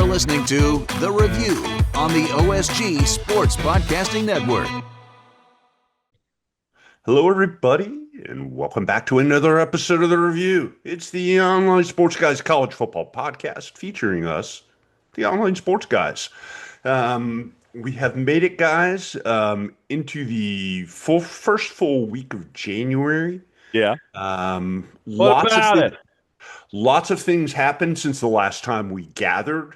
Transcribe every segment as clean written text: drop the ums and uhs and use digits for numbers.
listening to The Review on the OSG Sports Podcasting Network. Hello, everybody, and welcome back to another episode of The Review. It's the Online Sports Guys College Football Podcast featuring us, the Online Sports Guys. We have made it, guys, into the first full week of January. Yeah. What Lots of about things, it? lots of things happened since the last time we gathered.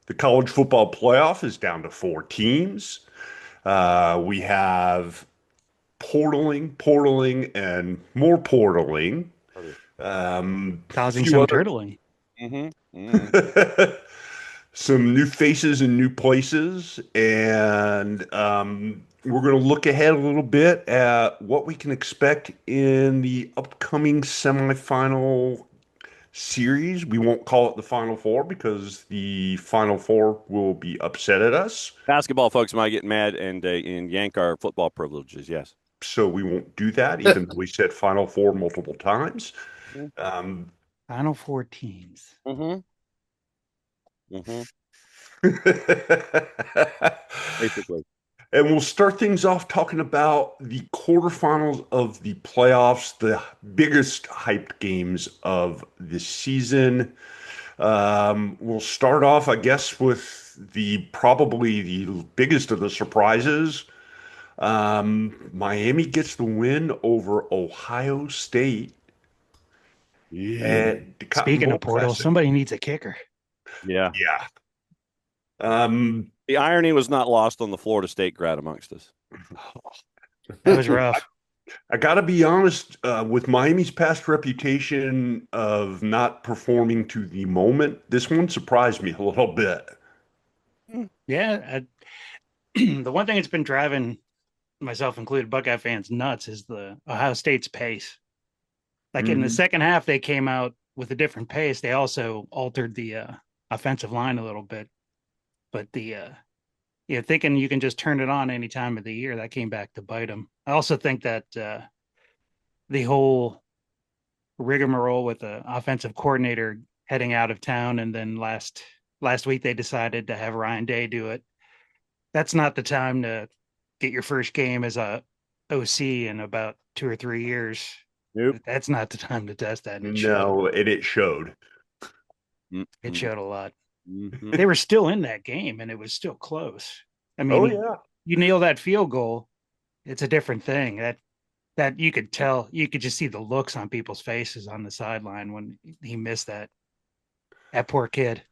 The college football playoff is down to 4 teams. We have portaling, and more portaling. Causing few some other- turtling. Some new faces in new places, and we're going to look ahead a little bit at what we can expect in the upcoming semifinal series. We won't call it the Final Four because the Final Four will be upset at us, Basketball folks might get mad and yank our football privileges. Yes. so we won't do that, even though we said Final Four multiple times. Final four teams. Basically. And we'll start things off talking about the quarterfinals of the playoffs, the biggest hyped games of the season. We'll start off, I guess, with probably the biggest of the surprises. Miami gets the win over Ohio State. And it got Speaking more of portal, impressive. somebody needs a kicker. Yeah. Yeah. The irony was not lost on the Florida State grad amongst us. That was rough. I got to be honest, with Miami's past reputation of not performing to the moment, this one surprised me a little bit. Yeah. The one thing that's been driving myself included Buckeye fans nuts is the Ohio State's pace. Like in the second half, they came out with a different pace. They also altered the offensive line a little bit. But thinking you can just turn it on any time of the year, that came back to bite them. I also think that the whole rigmarole with the offensive coordinator heading out of town, and then last week they decided to have Ryan Day do it. That's not the time to get your first game as a OC in about 2 or 3 years. Nope. That's not the time to test that. And It showed. it showed a lot. Mm-hmm. They were still in that game, and it was still close. I mean, Oh, yeah. you nail that field goal, it's a different thing. That you could tell, you could just see the looks on people's faces on the sideline when he missed that. That poor kid.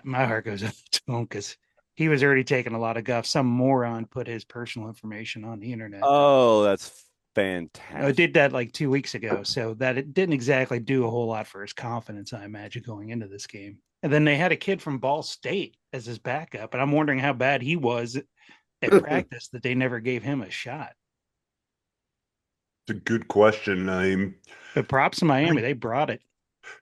My heart goes out to him because he was already taking a lot of guff. Some moron put his personal information on the internet. Oh, that's fantastic. I did that like 2 weeks ago, so that it didn't exactly do a whole lot for his confidence, I imagine, going into this game. And then they had a kid from Ball State as his backup, and I'm wondering how bad he was at practice that they never gave him a shot. It's a good question. But props to Miami, they brought it.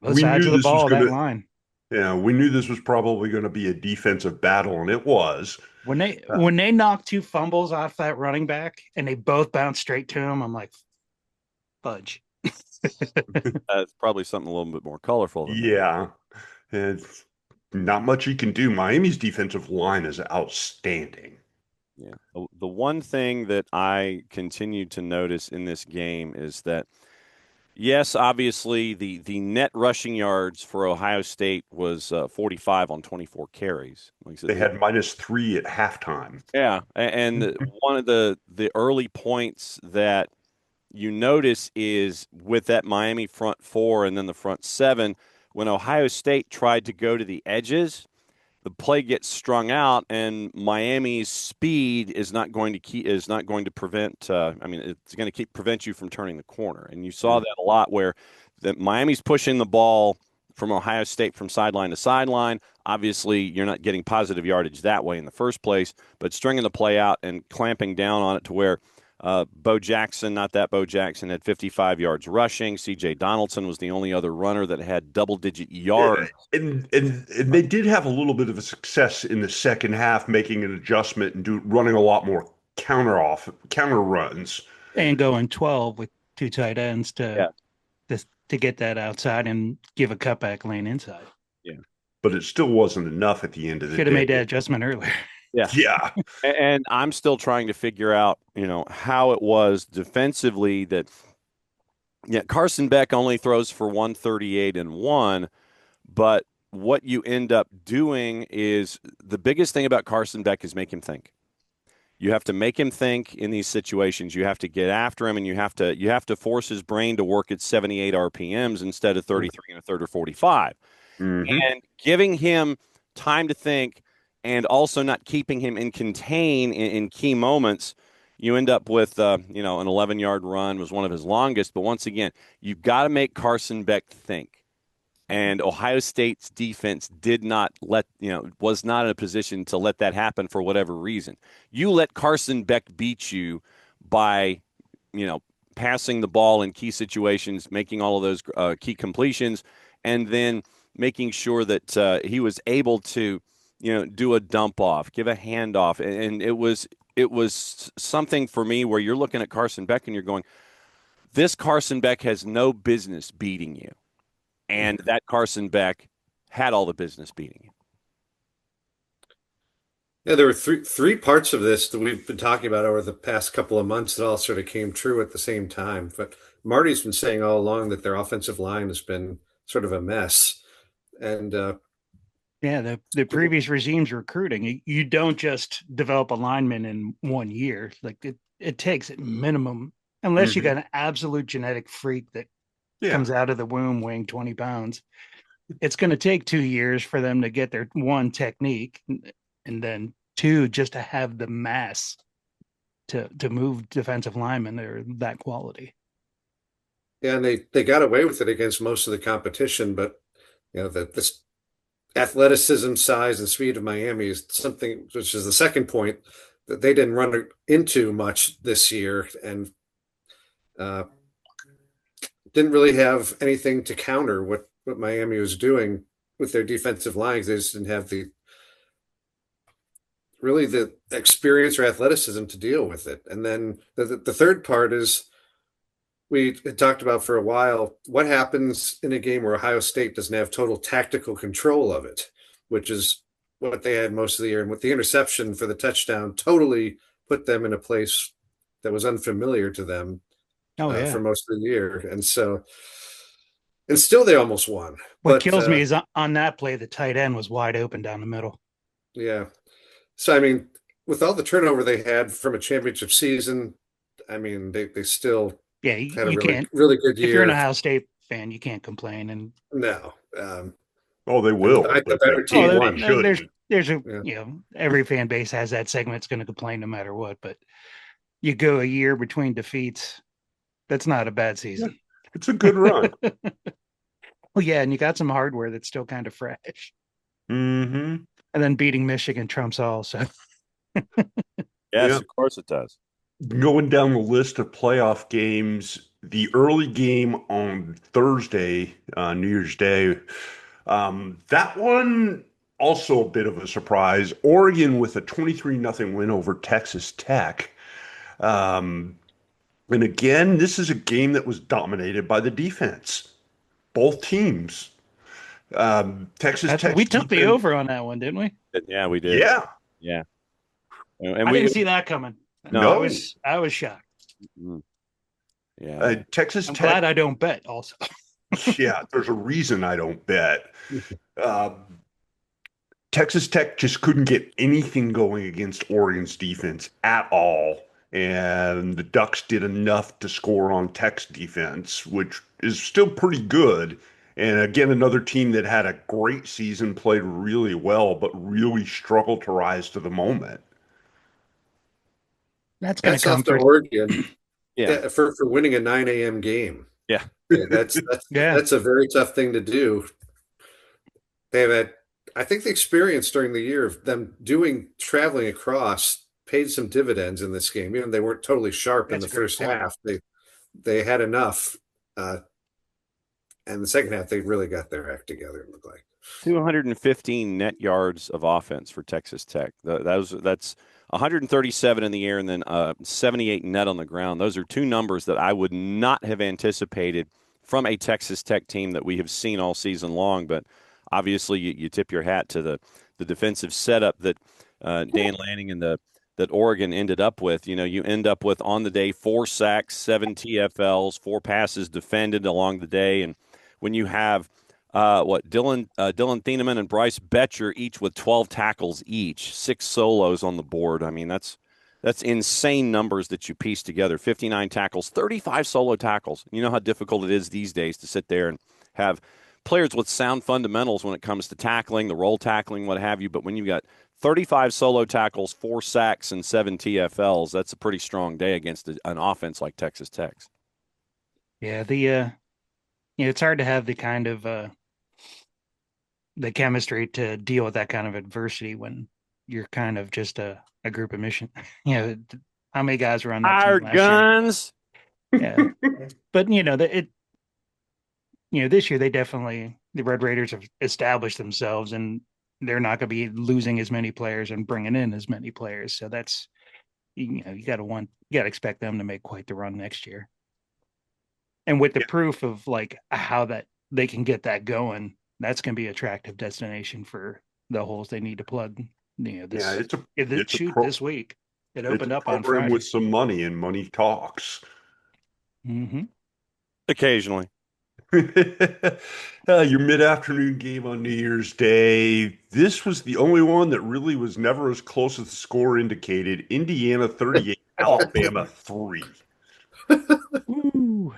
Both we sides knew of the this was ball, that gonna- line. Yeah, we knew this was probably going to be a defensive battle, and it was. When they knocked 2 fumbles off that running back and they both bounced straight to him, I'm like, fudge. That's probably something a little bit more colorful than that. Yeah. It's not much you can do. Miami's defensive line is outstanding. Yeah. The one thing that I continue to notice in this game is that, yes, obviously the net rushing yards for Ohio State was 45 on 24 carries. Like I said, They had -3 at halftime. yeah, and one of the early points that you notice is with that Miami front 4 and then the front 7, when Ohio State tried to go to the edges, the play gets strung out, and Miami's speed is not going to prevent. It's going to prevent you from turning the corner, and you saw that a lot where Miami's pushing the ball from Ohio State from sideline to sideline. Obviously, you're not getting positive yardage that way in the first place, but stringing the play out and clamping down on it to where Bo Jackson, had 55 yards rushing. C.J. Donaldson was the only other runner that had double-digit yards. And they did have a little bit of a success in the second half, making an adjustment and running a lot more counter runs. And going 12 with 2 tight ends to get that outside and give a cutback lane inside. Yeah. but it still wasn't enough at the end of the Should have day. made that adjustment earlier. Yeah. Yeah. And I'm still trying to figure out, how it was defensively that, Carson Beck only throws for 138 and 1, but what you end up doing is the biggest thing about Carson Beck is make him think. You have to make him think in these situations. You have to get after him, and you have to force his brain to work at 78 RPMs instead of 33 and a third or 45. Mm-hmm. And giving him time to think and also not keeping him in contain in key moments, you end up with, an 11-yard run was one of his longest. But once again, you've got to make Carson Beck think. And Ohio State's defense was not in a position to let that happen for whatever reason. You let Carson Beck beat you by, passing the ball in key situations, making all of those key completions, and then making sure that he was able to, do a dump off, give a handoff. And it was something for me where you're looking at Carson Beck and you're going, this Carson Beck has no business beating you. And that Carson Beck had all the business beating you. Yeah, there were three parts of this that we've been talking about over the past couple of months that all sort of came true at the same time. But Marty's been saying all along that their offensive line has been sort of a mess. And Yeah, the previous regime's recruiting. You don't just develop a lineman in 1 year. Like it takes at minimum, unless you got an absolute genetic freak that comes out of the womb weighing 20 pounds. It's going to take 2 years for them to get their one technique, and then two, just to have the mass to move defensive linemen. They're that quality. Yeah, and they got away with it against most of the competition, but this athleticism, size, and speed of Miami is something, which is the second point, that they didn't run into much this year, and didn't really have anything to counter what Miami was doing with their defensive lines. They just didn't have the experience or athleticism to deal with it. And then the third part is, we had talked about for a while, what happens in a game where Ohio State doesn't have total tactical control of it, which is what they had most of the year. And with the interception for the touchdown, totally put them in a place that was unfamiliar to them for most of the year. And still they almost won. What kills me is on that play, the tight end was wide open down the middle. Yeah. So, I mean, with all the turnover they had from a championship season, I mean, they still had a really good year. If you're an Ohio State fan, you can't complain. And no. They will. The better team won. There's every fan base has that segment that's going to complain no matter what. But you go a year between defeats, that's not a bad season. Yeah, it's a good run. Well, yeah, and you got some hardware that's still kind of fresh. Mm-hmm. And then beating Michigan trumps all. So, yes, of course it does. Going down the list of playoff games, the early game on Thursday, New Year's Day, that one also a bit of a surprise. Oregon with a 23-0 win over Texas Tech. And again, this is a game that was dominated by the defense. Both teams. Texas Tech. We took the over on that one, didn't we? Yeah, we did. Yeah. And I didn't see that coming. No, I was shocked. Yeah. Texas I'm Tech. glad I don't bet also. Yeah, there's a reason I don't bet. Texas Tech just couldn't get anything going against Oregon's defense at all. And the Ducks did enough to score on Tech's defense, which is still pretty good. And again, another team that had a great season, played really well, but really struggled to rise to the moment. That's going to come to Oregon. Yeah. For winning a 9 a.m. game. Yeah. That's a very tough thing to do. They've had, I think, the experience during the year of them traveling across paid some dividends in this game. Even they weren't totally sharp in the first half. They had enough. And the second half, they really got their act together, it looked like. 215 net yards of offense for Texas Tech. That's 137 in the air and then 78 net on the ground. Those are two numbers that I would not have anticipated from a Texas Tech team that we have seen all season long. But obviously you tip your hat to the defensive setup that Dan Lanning and that Oregon ended up with. You end up with on the day 4 sacks, 7 TFLs, 4 passes defended along the day, and when you have Dylan Thieneman and Bryce Betcher each with 12 tackles each, 6 solos on the board. I mean, that's insane numbers that you piece together. 59 tackles, 35 solo tackles. You know how difficult it is these days to sit there and have players with sound fundamentals when it comes to tackling, the roll tackling, what have you. But when you've got 35 solo tackles, 4 sacks, and 7 TFLs, that's a pretty strong day against an offense like Texas Tech's. Yeah, it's hard to have the kind of the chemistry to deal with that kind of adversity when you're kind of just a group of mission. How many guys were on that Our team last guns. year? Yeah, but this year the Red Raiders have established themselves, and they're not going to be losing as many players and bringing in as many players. So that's you got to expect them to make quite the run next year. And with the proof of like how that they can get that going, that's going to be an attractive destination for the holes they need to plug. This week it opened up on Friday with some money, and money talks. Mm-hmm. Occasionally. Your mid-afternoon game on New Year's Day. This was the only one that really was never as close as the score indicated. Indiana 38, Alabama 3. Ooh.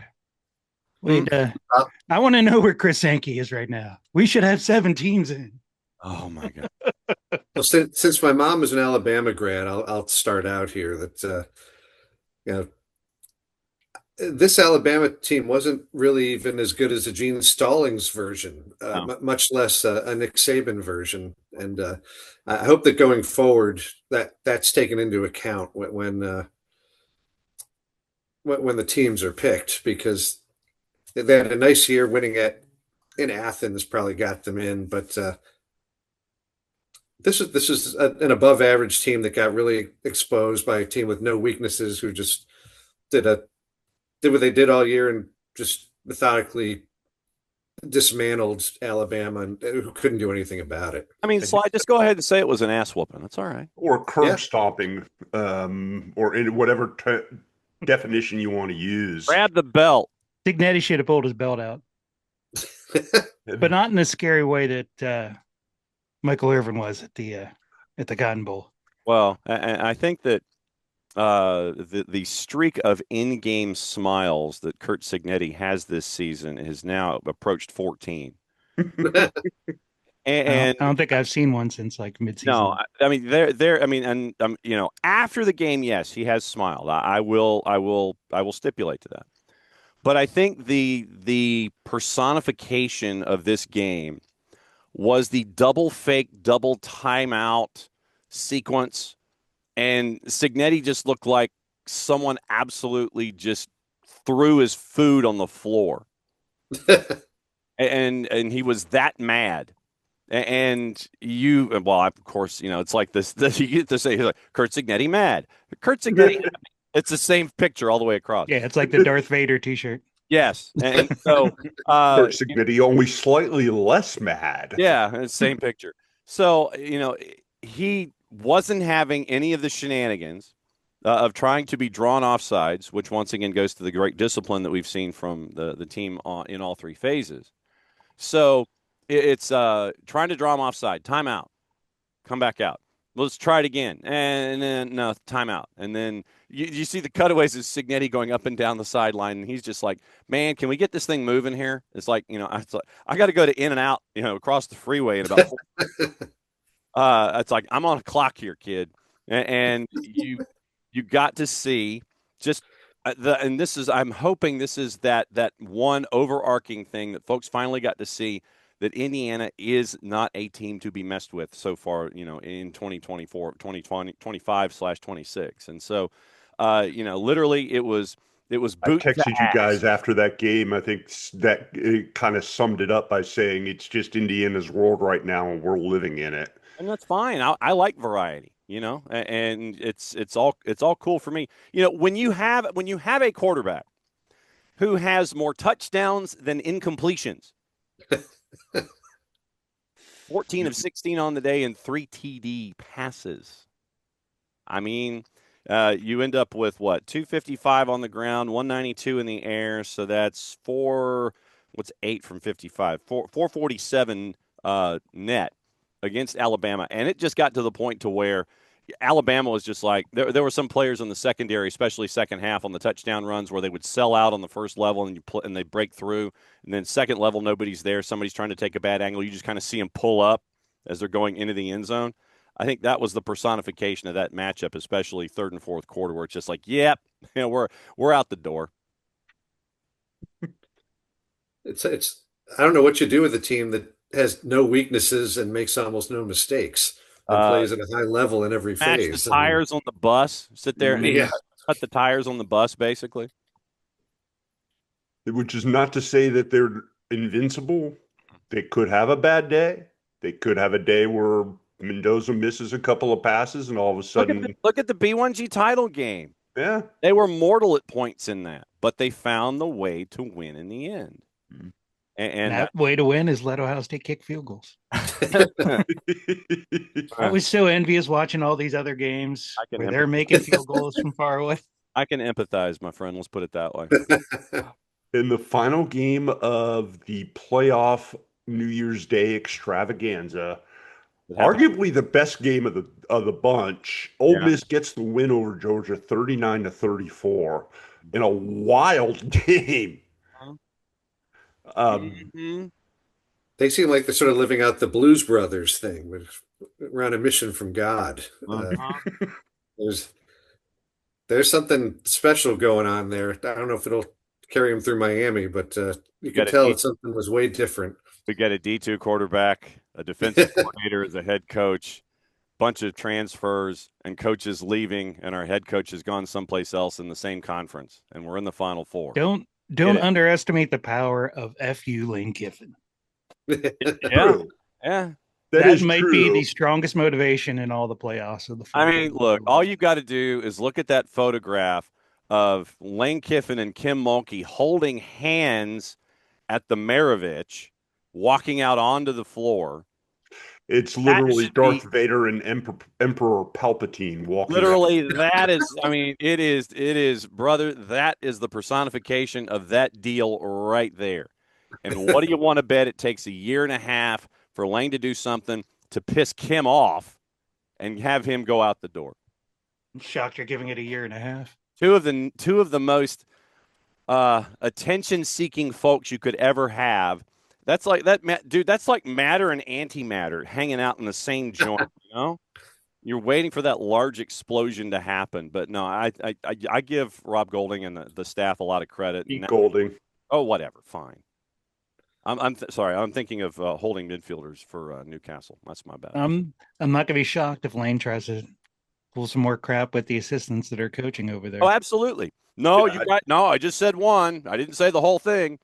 Wait, I want to know where Chris Sankey is right now. We should have 7 teams in. Oh my God. Well, since my mom is an Alabama grad, I'll start out here that this Alabama team wasn't really even as good as the Gene Stallings version, much less a Nick Saban version. And I hope that going forward that's taken into account when the teams are picked, because they had a nice year winning in Athens, probably got them in, but this is an above average team that got really exposed by a team with no weaknesses, who just did what they did all year and just methodically dismantled Alabama, and who couldn't do anything about it. I mean, Sly, just go ahead and say it was an ass whooping. That's all right. Or curb stomping, or in whatever definition you want to use. Grab the belt. Signetti should have pulled his belt out, but not in the scary way that Michael Irvin was at the Cotton Bowl. Well, I think that the streak of in-game smiles that Curt Signetti has this season has now approached 14. And I don't think I've seen one since like midseason. No, I mean there. I mean, and after the game, yes, he has smiled. I will stipulate to that. But I think the personification of this game was the double fake, double timeout sequence. And Signetti just looked like someone absolutely just threw his food on the floor. and he was that mad. And of course, it's like this you get to say, like, Curt Signetti mad. Curt Signetti, it's the same picture all the way across. Yeah, it's like the Darth Vader t-shirt. Yes. And so Curt Signetti only slightly less mad. Yeah, same picture. So, he wasn't having any of the shenanigans of trying to be drawn offsides, which once again goes to the great discipline that we've seen from the team in all 3 phases. So it's trying to draw him offside, timeout, come back out. Let's try it again. And then, no, timeout. And then you see the cutaways of Signetti going up and down the sideline, and he's just like, man, can we get this thing moving here? It's like, I got to go to in and out, across the freeway in about 4 it's like, I'm on a clock here, kid. And you got to see just I'm hoping this is that one overarching thing that folks finally got to see, that Indiana is not a team to be messed with so far, in 2024, 2025/26. And so, literally it was boot. I texted you guys after that game. I think that it kind of summed it up by saying it's just Indiana's world right now, and we're living in it. And that's fine. I like variety, and it's all cool for me. When you have a quarterback who has more touchdowns than incompletions, 14 of 16 on the day and 3 TD passes. I mean, you end up with what? 255 on the ground, 192 in the air. So that's 8 from 55? 447 net against Alabama. And it just got to the point to where Alabama was just like, there were some players in the secondary, especially second half on the touchdown runs, where they would sell out on the first level and they break through. And then second level, nobody's there. Somebody's trying to take a bad angle. You just kind of see them pull up as they're going into the end zone. I think that was the personification of that matchup, especially third and fourth quarter, where it's just like, yep, we're out the door. It's I don't know what you do with a team that has no weaknesses and makes almost no mistakes and plays at a high level in every Match phase. the tires on the bus. Sit there and Yeah. cut the tires on the bus, basically. Which is not to say that they're invincible. They could have a bad day. They could have a day where Mendoza misses a couple of passes and all of a sudden. Look at the B1G title game. Yeah. They were mortal at points in that, but they found the way to win in the end. Mm-hmm. And that way to win is let Ohio State kick field goals. I was so envious watching all these other games where they're making field goals from far away. I can empathize, my friend. Let's put it that way. In the final game of the playoff New Year's Day extravaganza, arguably the best game of the bunch, Ole Miss gets the win over Georgia 39-34 in a wild game. They seem like they're sort of living out the Blues Brothers thing. We're on a mission from God. There's something special going on there. I don't know if it'll carry them through Miami, but you can tell that something was way different. We got a D2 quarterback, a defensive coordinator as a head coach, bunch of transfers and coaches leaving, and our head coach has gone someplace else in the same conference, and we're in the Final Four. Don't underestimate the power of FU Lane Kiffin. Yeah. That might be the strongest motivation in all the playoffs of the. I mean, look, all you got to do is look at that photograph of Lane Kiffin and Kim Mulkey holding hands at the Maravich, walking out onto the floor. It's literally Darth Vader and Emperor Palpatine walking. Literally, that is, I mean, it is, brother, that is the personification of that deal right there. And what do you want to bet it takes a year and a half for Lane to do something to piss Kim off and have him go out the door? I'm shocked you're giving it a year and a half. Two of the most attention-seeking folks you could ever have. That's like that, dude. That's like matter and antimatter hanging out in the same joint. You know, you're waiting for that large explosion to happen. But no, I give Rob Golding and the staff a lot of credit. Golding. Oh, whatever. Fine. I'm sorry. I'm thinking of holding midfielders for Newcastle. That's my bad. I'm not going to be shocked if Lane tries to pull some more crap with the assistants that are coaching over there. Oh, absolutely. No, I just said one. I didn't say the whole thing.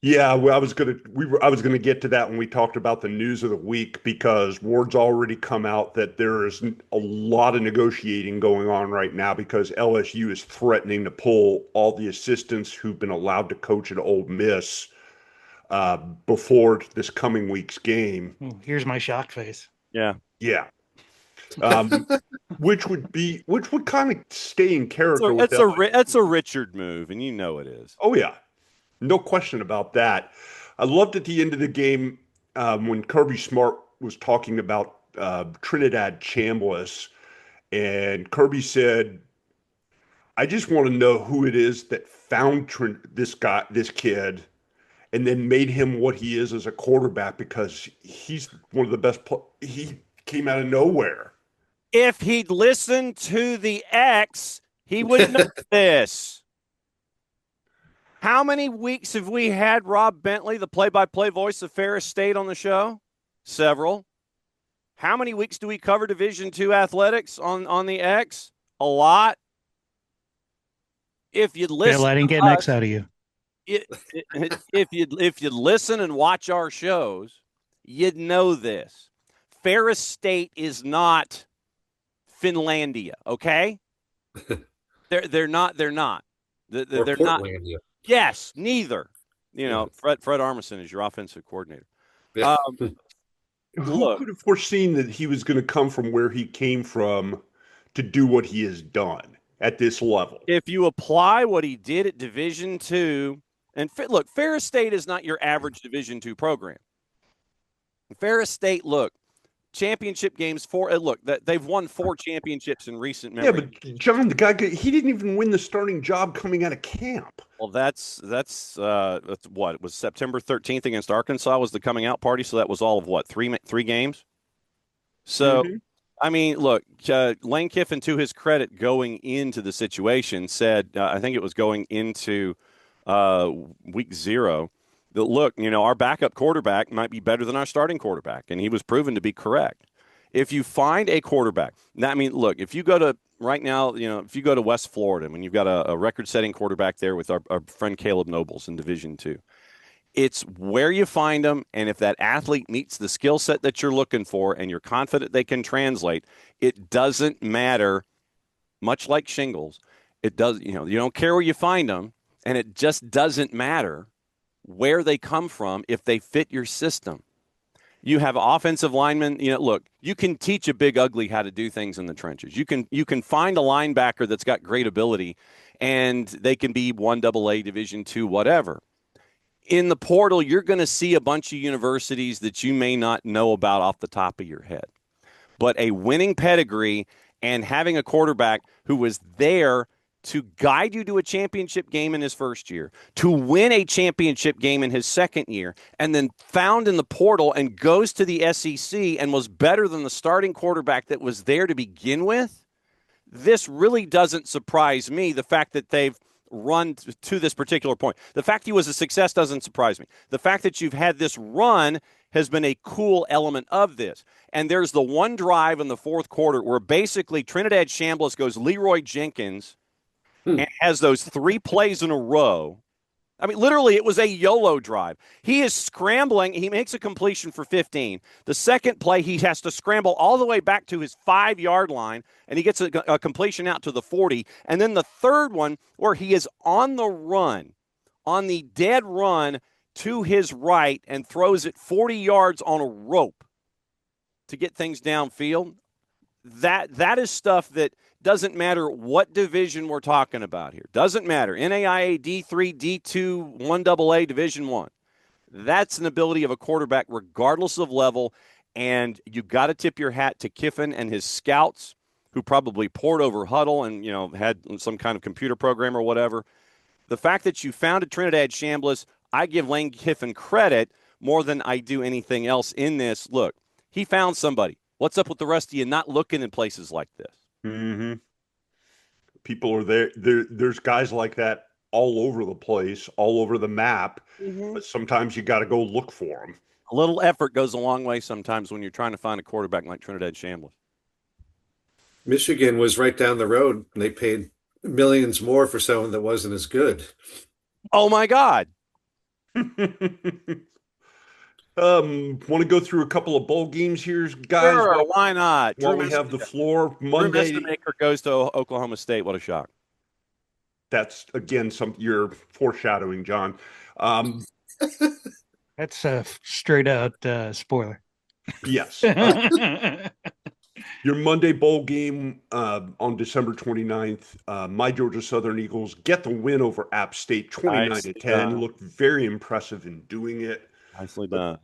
Yeah, well, I was gonna get to that when we talked about the news of the week, because word's already come out that there is a lot of negotiating going on right now because LSU is threatening to pull all the assistants who've been allowed to coach at Ole Miss before this coming week's game. Here's my shocked face. Yeah. Which would kind of stay in character. That's a Richard move, and you know it is. Oh yeah. No question about that. I loved at the end of the game when Kirby Smart was talking about Trinidad Chambliss, and Kirby said, "I just want to know who it is that found this kid, and then made him what he is as a quarterback, because he's one of the best. He came out of nowhere. If he'd listened to the X, he would know this." How many weeks have we had Rob Bentley, the play-by-play voice of Ferris State, on the show? Several. How many weeks do we cover Division II athletics on the X? A lot. If you'd listen, Bill, I didn't get an X out of you. If you'd listen and watch our shows, you'd know this. Ferris State is not Finlandia, okay? They're not. They're not. Yes, neither. You know, Fred Armisen is your offensive coordinator. Yeah. Who look, could have foreseen that he was going to come from where he came from to do what he has done at this level? if you apply what he did at Division II, and look, Ferris State is not your average Division II program. Ferris State, look, championship games they've won 4 championships in recent Yeah, memory. but John, the guy, he didn't even win the starting job coming out of camp. Well, that's what it was September 13th against Arkansas was the coming out party. So that was all of what three games. So, I mean, look, Lane Kiffin, to his credit, going into the situation, said I think it was going into week 0 that look, our backup quarterback might be better than our starting quarterback, and he was proven to be correct. If you find a quarterback, I mean, look, if you go to right now, if you go to West Florida, when you've got a record-setting quarterback there with our friend Caleb Nobles in Division II, it's where you find them, and if that athlete meets the skill set that you're looking for and you're confident they can translate, it doesn't matter, much like shingles, it does, you don't care where you find them, and it just doesn't matter where they come from if they fit your system. You have offensive linemen. Look, you can teach a big ugly how to do things in the trenches. You can find a linebacker that's got great ability, and they can be 1AA, Division II, whatever. In the portal, you're going to see a bunch of universities that you may not know about off the top of your head. But a winning pedigree and having a quarterback who was there to guide you to a championship game in his first year, to win a championship game in his second year, and then found in the portal and goes to the SEC and was better than the starting quarterback that was there to begin with, this really doesn't surprise me, the fact that they've run to this particular point. The fact he was a success doesn't surprise me. The fact that you've had this run has been a cool element of this. And there's the one drive in the fourth quarter where basically Trinidad Chambliss goes Leroy Jenkins and has those 3 plays in a row. I mean, literally, it was a YOLO drive. He is scrambling. He makes a completion for 15. The second play, he has to scramble all the way back to his 5-yard line, and he gets a completion out to the 40. And then the third one, where he is on the run, on the dead run to his right, and throws it 40 yards on a rope to get things downfield. That is stuff that doesn't matter what division we're talking about here. Doesn't matter. NAIA, D3, D2, 1AA, Division 1. That's an ability of a quarterback regardless of level, and you've got to tip your hat to Kiffin and his scouts who probably poured over Huddle and, had some kind of computer program or whatever. The fact that you found a Trinidad Chambliss, I give Lane Kiffin credit more than I do anything else in this. Look, he found somebody. What's up with the rest of you not looking in places like this? Mm-hmm. People are there. There's guys like that all over the place, all over the map. Mm-hmm. But sometimes you got to go look for them. A little effort goes a long way sometimes when you're trying to find a quarterback like Trinidad Chambliss. Michigan was right down the road, and they paid millions more for someone that wasn't as good. Oh, my God. Want to go through a couple of bowl games here, guys? Sure, why not? While we have the floor, Monday. Drew Messemaker goes to Oklahoma State. What a shock! That's again you're foreshadowing, John. That's a straight out spoiler. Yes. Your Monday bowl game on December 29th, my Georgia Southern Eagles get the win over App State 29-10. Looked very impressive in doing it. Nicely done.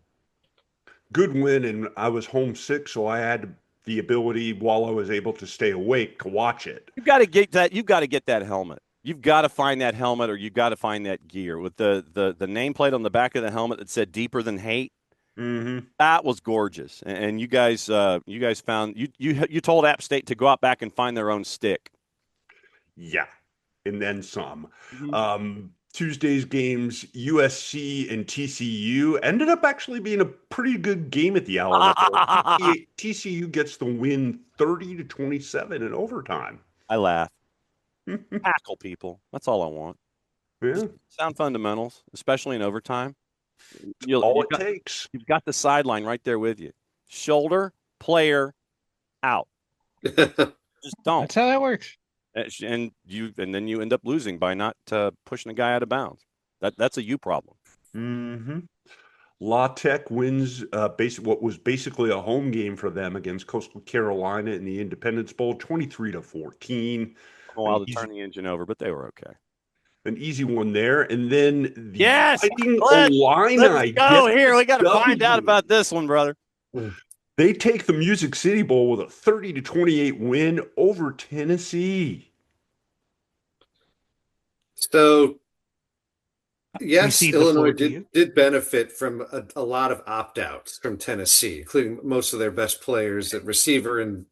Good win, and I was homesick, so I had the ability while I was able to stay awake to watch it. You've got to get that. You've got to get that helmet. You've got to find that helmet, or you've got to find that gear with the nameplate on the back of the helmet that said "Deeper Than Hate." Mm-hmm. That was gorgeous, and you guys found you told App State to go out back and find their own stick. Yeah, and then some. Mm-hmm. Tuesday's games, USC and TCU, ended up actually being a pretty good game at the Alamo. TCU gets the win 30-27 in overtime. I laugh. Tackle people. That's all I want. Yeah. Sound fundamentals, especially in overtime. All it takes. You've got the sideline right there with you. Shoulder, player, out. Just don't. That's how that works. And then you end up losing by not pushing a guy out of bounds. That's a you problem. Mm-hmm. La Tech wins what was basically a home game for them against Coastal Carolina in the Independence Bowl, 23-14. A while to turn the engine over, but they were okay. An easy one there. And then the Yes, Fighting let's Illini go get here. We got to find out W. about this one, brother. They take the Music City Bowl with a 30-28 win over Tennessee. So, We yes, cede the Illinois floor to you. did benefit from a lot of opt-outs from Tennessee, including most of their best players at receiver and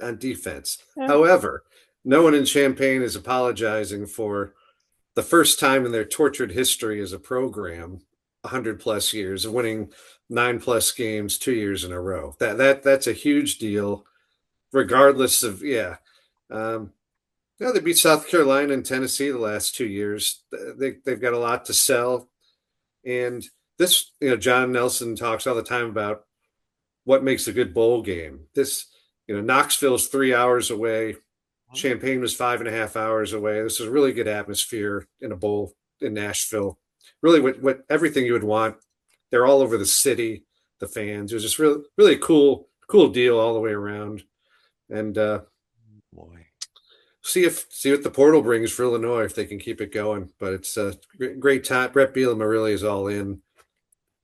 on defense. Yeah. However, no one in Champaign is apologizing for the first time in their tortured history as a program, 100 plus years, of winning 9+ games 2 years in a row. That's a huge deal, regardless of they beat South Carolina and Tennessee the last 2 years. They've got a lot to sell, and this John Nelson talks all the time about what makes a good bowl game. This Knoxville's 3 hours away. Champaign was 5.5 hours away. This is a really good atmosphere in a bowl in Nashville. Really, what everything you would want. They're all over the city. The fans. It was just really, really cool deal all the way around. And Boy, see what the portal brings for Illinois if they can keep it going. But it's a great time. Brett Bielema really is all in,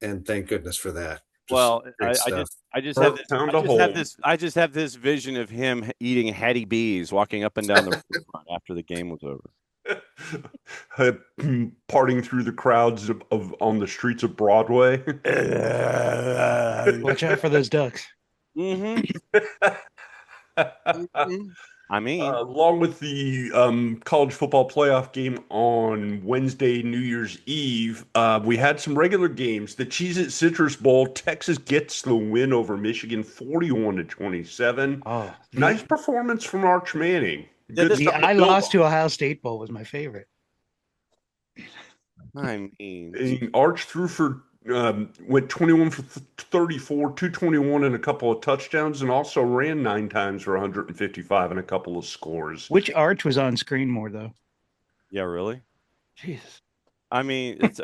and thank goodness for that. I just have this vision of him eating Hattie B's, walking up and down the front after the game was over. Parting through the crowds of on the streets of Broadway. Watch out for those ducks. Mm-hmm. I mean, along with the college football playoff game on Wednesday, New Year's Eve, we had some regular games. The Cheez-It Citrus Bowl, Texas gets the win over Michigan, 41-27. Oh, Nice performance from Arch Manning. Good the stuff I build lost on. to Ohio State Bowl was my favorite. I mean, And Arch threw for went 21 for 34, 221 and a couple of touchdowns, and also ran 9 times for 155 and a couple of scores. Which Arch was on screen more though? yeah, really. Jesus. I mean, it's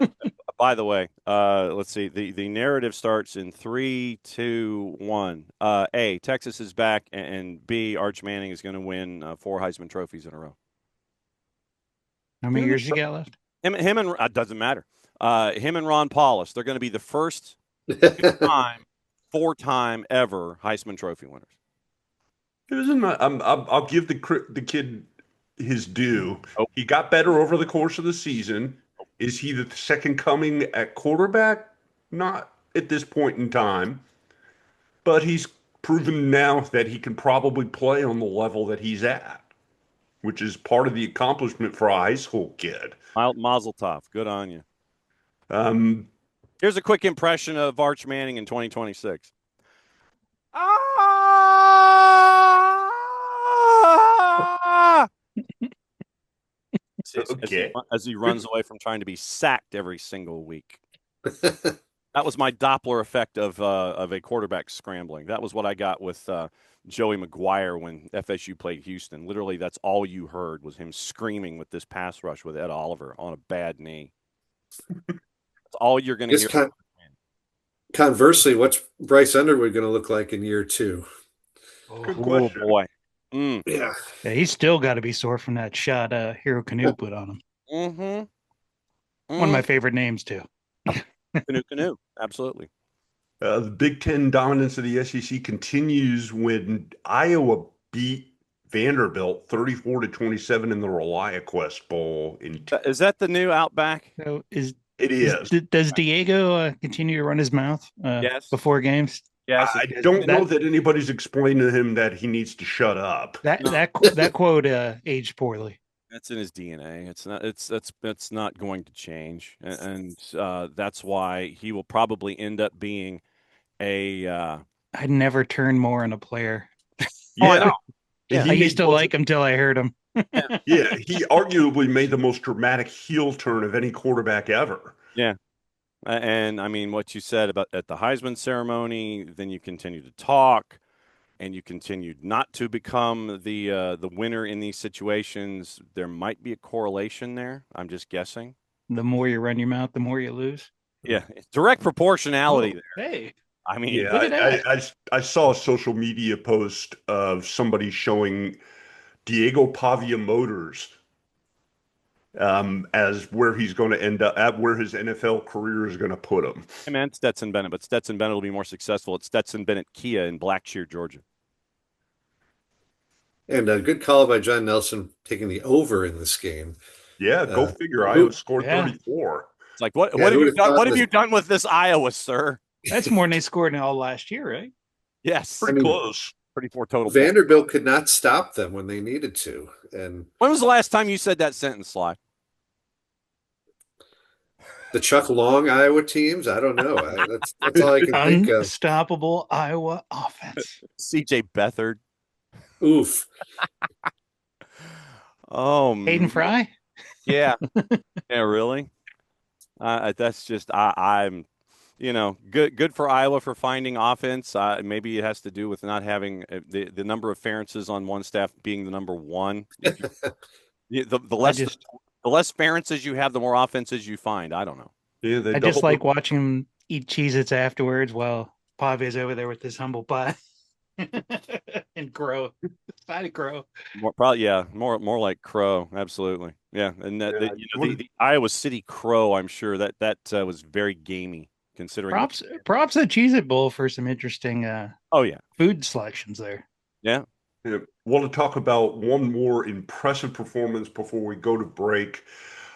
by the way, let's see. The narrative starts in 3, 2, 1. A, Texas is back, and B, Arch Manning is going to win 4 Heisman trophies in a row. How many years you got left? Him and doesn't matter. Him and Ron Paulus, they're going to be the first 4-time ever Heisman Trophy winners. I'll give the kid his due. Oh. He got better over the course of the season. Is he the second coming at quarterback? Not at this point in time. But he's proven now that he can probably play on the level that he's at, which is part of the accomplishment for a high school kid. Mazel tov. Good on you. Um, Here's a quick impression of Arch Manning in 2026. Okay. As he runs away from trying to be sacked every single week. That was my Doppler effect of a quarterback scrambling. That was what I got with Joey McGuire when FSU played Houston. Literally, that's all you heard was him screaming with this pass rush with Ed Oliver on a bad knee. That's all you're going to hear. Conversely, what's Bryce Underwood going to look like in year 2? Good Oh, question. boy. Yeah. Yeah, he's still got to be sore from that shot Hero Canoe put on him. Mm-hmm. One of my favorite names too. Canoe. Absolutely. The Big Ten dominance of the SEC continues when Iowa beat Vanderbilt 34-27 in the ReliaQuest Bowl. Is that the new Outback? So It is. Does Diego continue to run his mouth Yes. before games? Yes. I don't know that anybody's explained to him that he needs to shut up. That quote aged poorly. That's in his DNA. It's not going to change, and that's why he will probably end up being a. I'd never turn more on a player. Yeah. I know. Yeah, I used to like him till I heard him. Yeah, he arguably made the most dramatic heel turn of any quarterback ever. Yeah. And I mean, what you said about at the Heisman ceremony, then you continue to talk, and you continued not to become the winner in these situations. There might be a correlation there. I'm just guessing. The more you run your mouth, the more you lose. Yeah, direct proportionality Oh, there. hey, I mean, Yeah, look at that. I saw a social media post of somebody showing Diego Pavia Motors as where he's going to end up, at where his NFL career is going to put him. hey man, Stetson Bennett, but Stetson Bennett will be more successful at Stetson Bennett Kia in Blackshear, Georgia. And a good call by John Nelson taking the over in this game. Yeah, go Uh, figure. Iowa who, scored Yeah. 34. It's like, what yeah, have who would you have done? thought What have this? you done with this Iowa, sir? That's more than they scored in all last year, right? Yes, I Pretty mean, close. 34 total points. Vanderbilt could not stop them when they needed to. And When was the last time you said that sentence, Sly? the Chuck Long Iowa teams, I don't know. That's all I can think of. Unstoppable Iowa offense. C.J. Beathard. Oof. Oh, Hayden Fry. yeah, yeah, really. That's just I'm, good for Iowa for finding offense. Maybe it has to do with not having the number of Ferentzes on one staff being the number one. The less the less Ferentzes you have, the more offenses you find. I don't know. Yeah, they I just doubled like the- watching him eat Cheez-Its afterwards while Pavia's over there with his humble pie. And grow. Try to grow. More like Crow. Absolutely, yeah. And Yeah, the Iowa City Crow. I'm sure that was very gamey considering. Props at Cheez-It Bowl for some interesting Oh yeah, food selections there. yeah. Yeah. Want to talk about one more impressive performance before we go to break.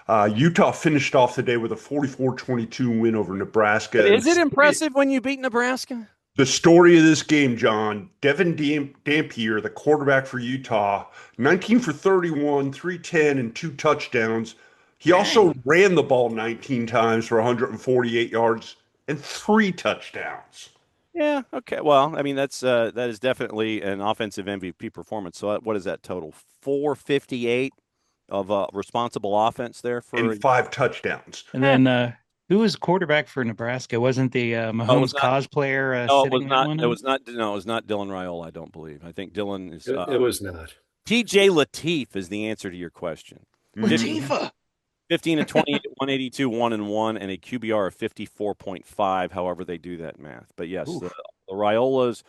Utah finished off the day with a 44-22 win over Nebraska. But And is it impressive when you beat Nebraska? the story of this game, John, Devin Dampier, the quarterback for Utah, 19 for 31, 310, and 2 touchdowns. He also ran the ball 19 times for 148 yards and 3 touchdowns. Yeah. Okay. Well, I mean that is definitely an offensive MVP performance. So what is that total? 458 of responsible offense there for And 5 touchdowns. And then who was quarterback for Nebraska? Wasn't the Mahomes cosplayer No, sitting that one? it was not. No, it was not Dylan Raiola. I don't believe. I think Dylan is. It was not. TJ Lateef is the answer to your question. Latifa. 15 and 28, 182, 1-1, and a QBR of 54.5. However, they do that math. But yes, the Raiolas.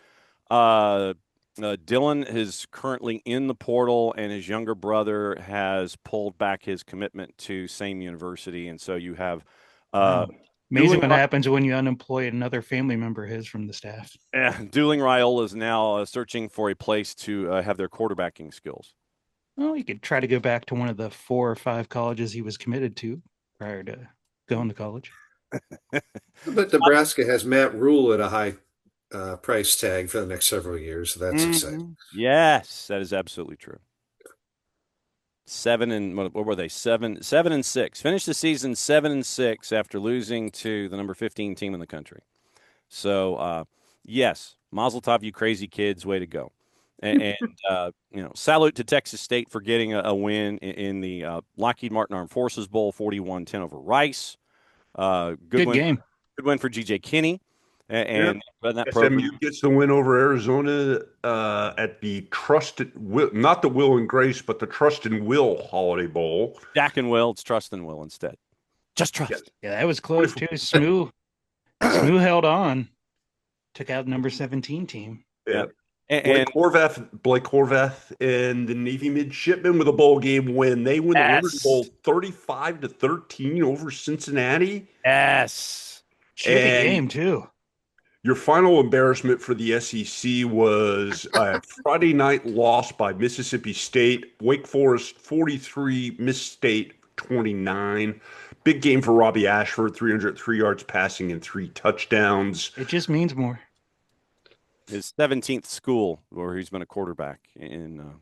Dylan is currently in the portal, and his younger brother has pulled back his commitment to same university, and so you have. Amazing what happens when you unemploy another family member of his from the staff. Yeah, Dueling Raiola is now searching for a place to have their quarterbacking skills. Well, you could try to go back to one of the 4 or 5 colleges he was committed to prior to going to college. But Nebraska has Matt Rule at a high price tag for the next several years. So that's exciting. Yes, that is absolutely true. what were they? 7-6. Finished the season 7-6 after losing to the number 15 team in the country. So yes, Mazel Tov, you crazy kids, way to go. And salute to Texas State for getting a win in the Lockheed Martin Armed Forces Bowl, 41-10 over Rice. Good win. Game. Good win for G.J. Kinney. And that SMU gets the win over Arizona at the not the Will and Grace, but the Trust and Will Holiday Bowl. Jack and Will, it's Trust and Will instead. Just trust. Yes. Yeah, that was close too. Smoo held on, took out number 17 team. Yeah. And Blake Horvath and the Navy midshipmen with a bowl game win. They win the Liberty Bowl 35-13 over Cincinnati. Yes. Shitty game too. Your final embarrassment for the SEC was a Friday night loss by Mississippi State. Wake Forest 43, Miss State 29. Big game for Robbie Ashford, 303 yards passing and 3 touchdowns. It just means more. His 17th school where he's been a quarterback in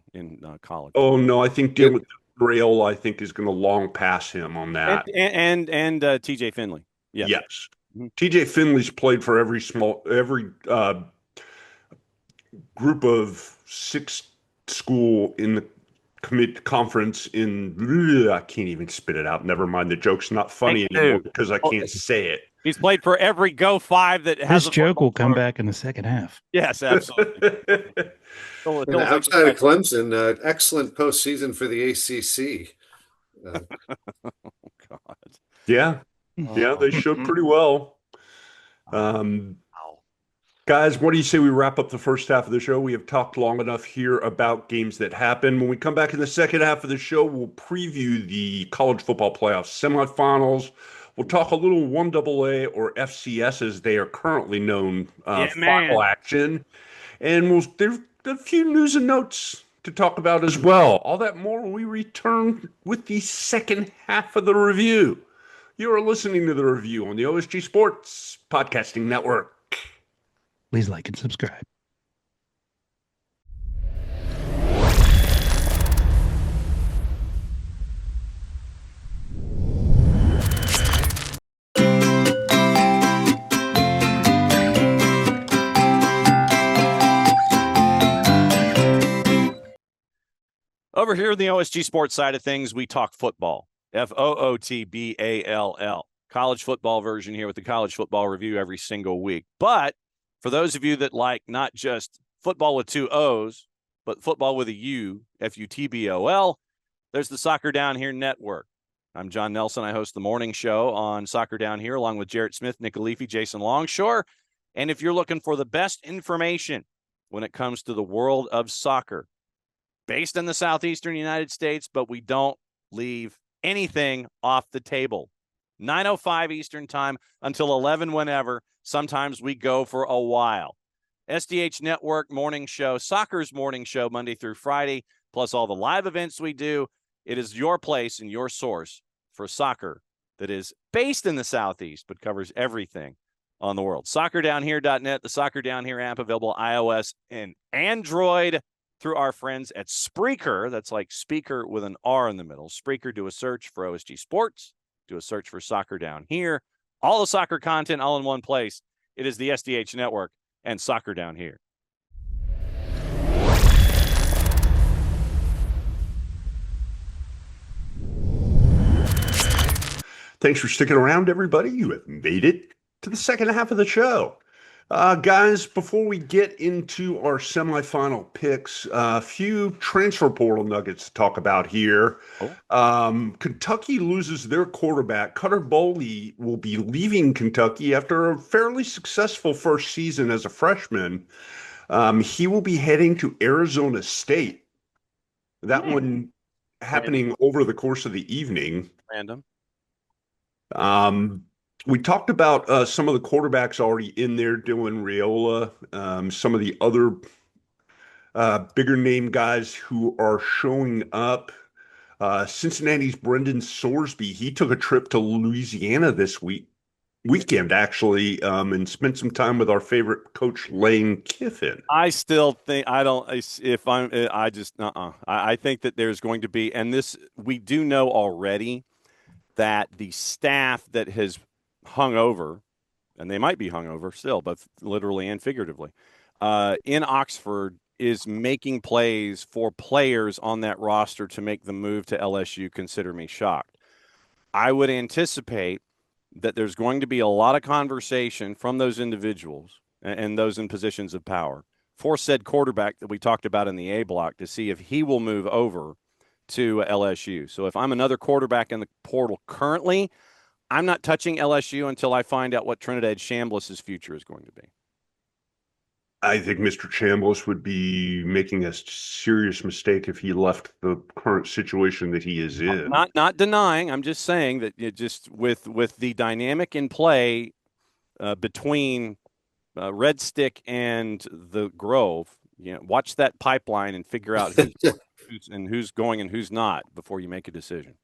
college. Oh, no, I think Dylan Raiola, I think, is going to long pass him on that. And T.J. Finley. Yes. Yes. TJ Finley's played for every group of 6 school in the conference in I can't even spit it out. Never mind. The joke's not funny anymore because I can't say it. He's played for every Go 5 that has. This joke will come back in the second half. Yes, absolutely. And outside of Clemson, excellent postseason for the ACC. Oh, God. Yeah. Yeah, they showed pretty well. Um, Wow. Guys, what do you say we wrap up the first half of the show? We have talked long enough here about games that happen. When we come back in the second half of the show, we'll preview the college football playoff semifinals. We'll talk a little 1AA or FCS as they are currently known, Yeah, final man. action. And there's a few news and notes to talk about as well. All that more when we return with the second half of the review. You are listening to the review on the OSG Sports Podcasting Network. Please like and subscribe. Over here in the OSG Sports side of things, we talk football. FOOTBALL. College football version here with the college football review every single week. But for those of you that like not just football with two O's, but football with a U, FUTBOL, there's the Soccer Down Here Network. I'm John Nelson. I host the morning show on Soccer Down Here along with Jarrett Smith, Nick Alifi, Jason Longshore. And if you're looking for the best information when it comes to the world of soccer, based in the southeastern United States, but we don't leave anything off the table. 9:05 Eastern time until 11 whenever. Sometimes we go for a while. SDH Network morning show, soccer's morning show, Monday through Friday, plus all the live events we do. It is your place and your source for soccer that is based in the Southeast, but covers everything on the world. SoccerDownHere.net, the Soccer Down Here app, available iOS and Android through our friends at Spreaker. That's like speaker with an R in the middle. Spreaker, do a search for OSG Sports, do a search for Soccer Down Here. All the soccer content all in one place. It is the SDH Network and Soccer Down Here. Thanks for sticking around, everybody. You have made it to the second half of the show. Guys, before we get into our semifinal picks, a few transfer portal nuggets to talk about here. Kentucky loses their quarterback. Cutter Boley will be leaving Kentucky after a fairly successful first season as a freshman. He will be heading to Arizona State. That one happening over the course of the evening. Random. We talked about some of the quarterbacks already in there doing Raiola, some of the other bigger name guys who are showing up. Cincinnati's Brendan Sorsby, he took a trip to Louisiana this weekend actually, and spent some time with our favorite coach Lane Kiffin. I still think I think that there's going to be, and this we do know already, that the staff that has hung over, and they might be hung over still, both literally and figuratively, in Oxford is making plays for players on that roster to make the move to LSU. Consider me shocked. I would anticipate that there's going to be a lot of conversation from those individuals and those in positions of power for said quarterback that we talked about in the A block to see if he will move over to LSU. So if I'm another quarterback in the portal currently, I'm not touching LSU until I find out what Trinidad Chambliss's future is going to be. I think Mr. Chambliss would be making a serious mistake if he left the current situation that he is in. Not denying. I'm just saying that it just with the dynamic in play between Red Stick and the Grove, watch that pipeline and figure out who's going and who's not before you make a decision.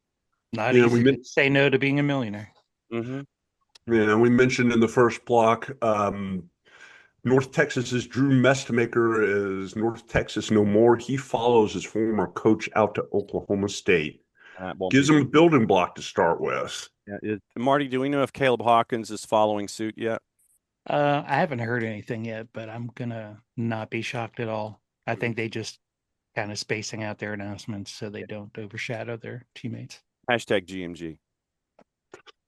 Not easy to say no to being a millionaire. Mm-hmm. Yeah, we mentioned in the first block, North Texas's Drew Mestemaker is North Texas no more. He follows his former coach out to Oklahoma State. Gives him a building block to start with. Yeah, Marty, do we know if Caleb Hawkins is following suit yet? I haven't heard anything yet, but I'm gonna not be shocked at all. I think they just kind of spacing out their announcements so they don't overshadow their teammates. Hashtag GMG.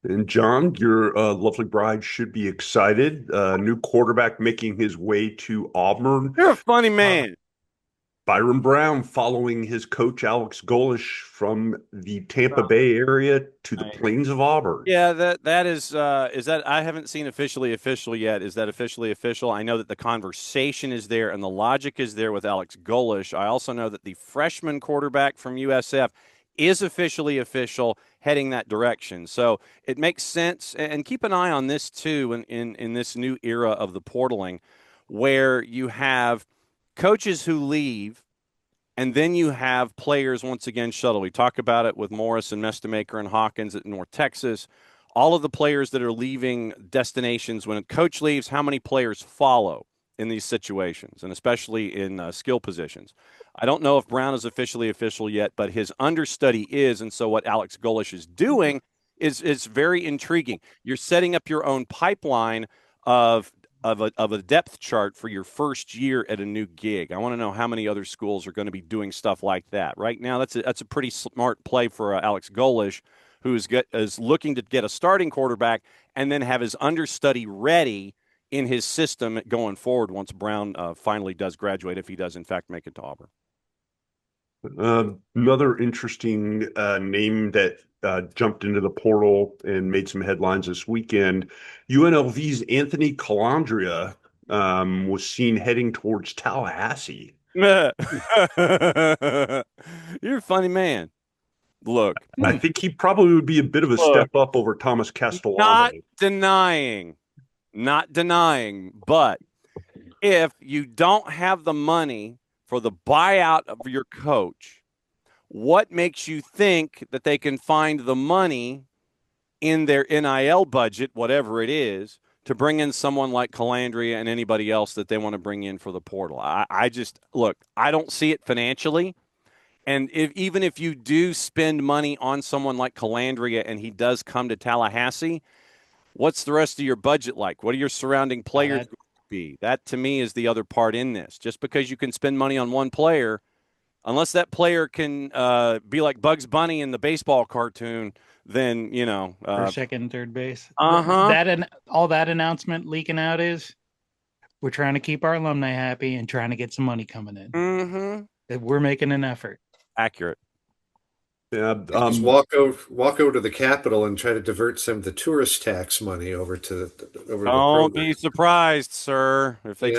And John, your lovely bride should be excited. New quarterback making his way to Auburn. You're a funny man. Byron Brown following his coach Alex Golish from the Tampa Bay area to the Plains of Auburn. Yeah, that is that I haven't seen officially official yet. Is that officially official? I know that the conversation is there and the logic is there with Alex Golish. I also know that the freshman quarterback from USF is officially official heading that direction. So it makes sense. And keep an eye on this too in this new era of the portaling where you have coaches who leave and then you have players once again shuttle. We talk about it with Morris and Mestamaker and Hawkins at North Texas. All of the players that are leaving destinations, when a coach leaves, how many players follow in these situations, and especially in skill positions. I don't know if Brown is officially official yet, but his understudy is, and so what Alex Golish is doing is very intriguing. You're setting up your own pipeline of a depth chart for your first year at a new gig. I want to know how many other schools are going to be doing stuff like that. Right now, that's a pretty smart play for Alex Golish, who is looking to get a starting quarterback and then have his understudy ready in his system going forward once Brown finally does graduate, if he does, in fact, make it to Auburn. Another interesting name that jumped into the portal and made some headlines this weekend. UNLV's Anthony Calandria was seen heading towards Tallahassee. You're a funny man. Look, I think he probably would be a bit of a step up over Thomas Castellano. Not denying, but if you don't have the money for the buyout of your coach, what makes you think that they can find the money in their NIL budget, whatever it is, to bring in someone like Calandria and anybody else that they want to bring in for the portal? I just, look, I don't see it financially. And even if you do spend money on someone like Calandria and he does come to Tallahassee, what's the rest of your budget like? What are your surrounding players going to be? That, to me, is the other part in this. Just because you can spend money on one player, unless that player can be like Bugs Bunny in the baseball cartoon, then, first, second, third base. Uh-huh. All that announcement leaking out is we're trying to keep our alumni happy and trying to get some money coming in. Mm-hmm. That we're making an effort. Accurate. Yeah, just walk over to the Capitol and try to divert some of the tourist tax money over to over. Don't be surprised, sir, if they.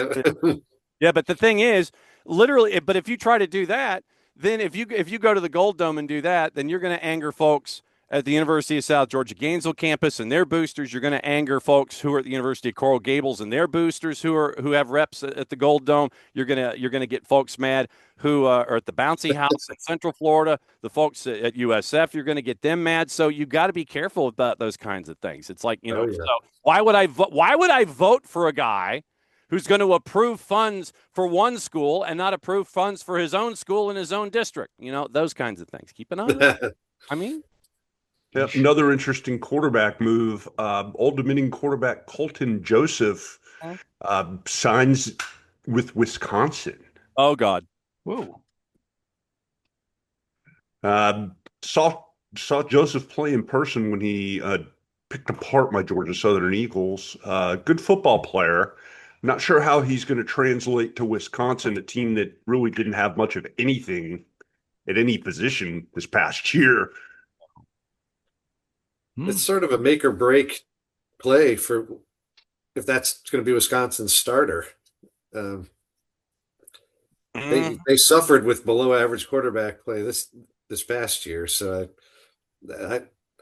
Yeah, but the thing is, literally, but if you try to do that, then if you go to the Gold Dome and do that, then you're going to anger folks at the University of South Georgia Gainesville campus and their boosters. You're going to anger folks who are at the University of Coral Gables and their boosters who have reps at the Gold Dome. You're gonna get folks mad who are at the Bouncy House in Central Florida. The folks at USF, you're going to get them mad. So you got to be careful about those kinds of things. It's like, So why would I vote for a guy who's going to approve funds for one school and not approve funds for his own school in his own district? Those kinds of things. Keep an eye on that. I mean. Yep, another interesting quarterback move. Old Dominion quarterback Colton Joseph signs with Wisconsin. Oh, God. Whoa. Saw Joseph play in person when he picked apart my Georgia Southern Eagles. Good football player. Not sure how he's going to translate to Wisconsin, a team that really didn't have much of anything at any position this past year. It's sort of a make or break play for if that's going to be Wisconsin's starter. They suffered with below average quarterback play this past year, so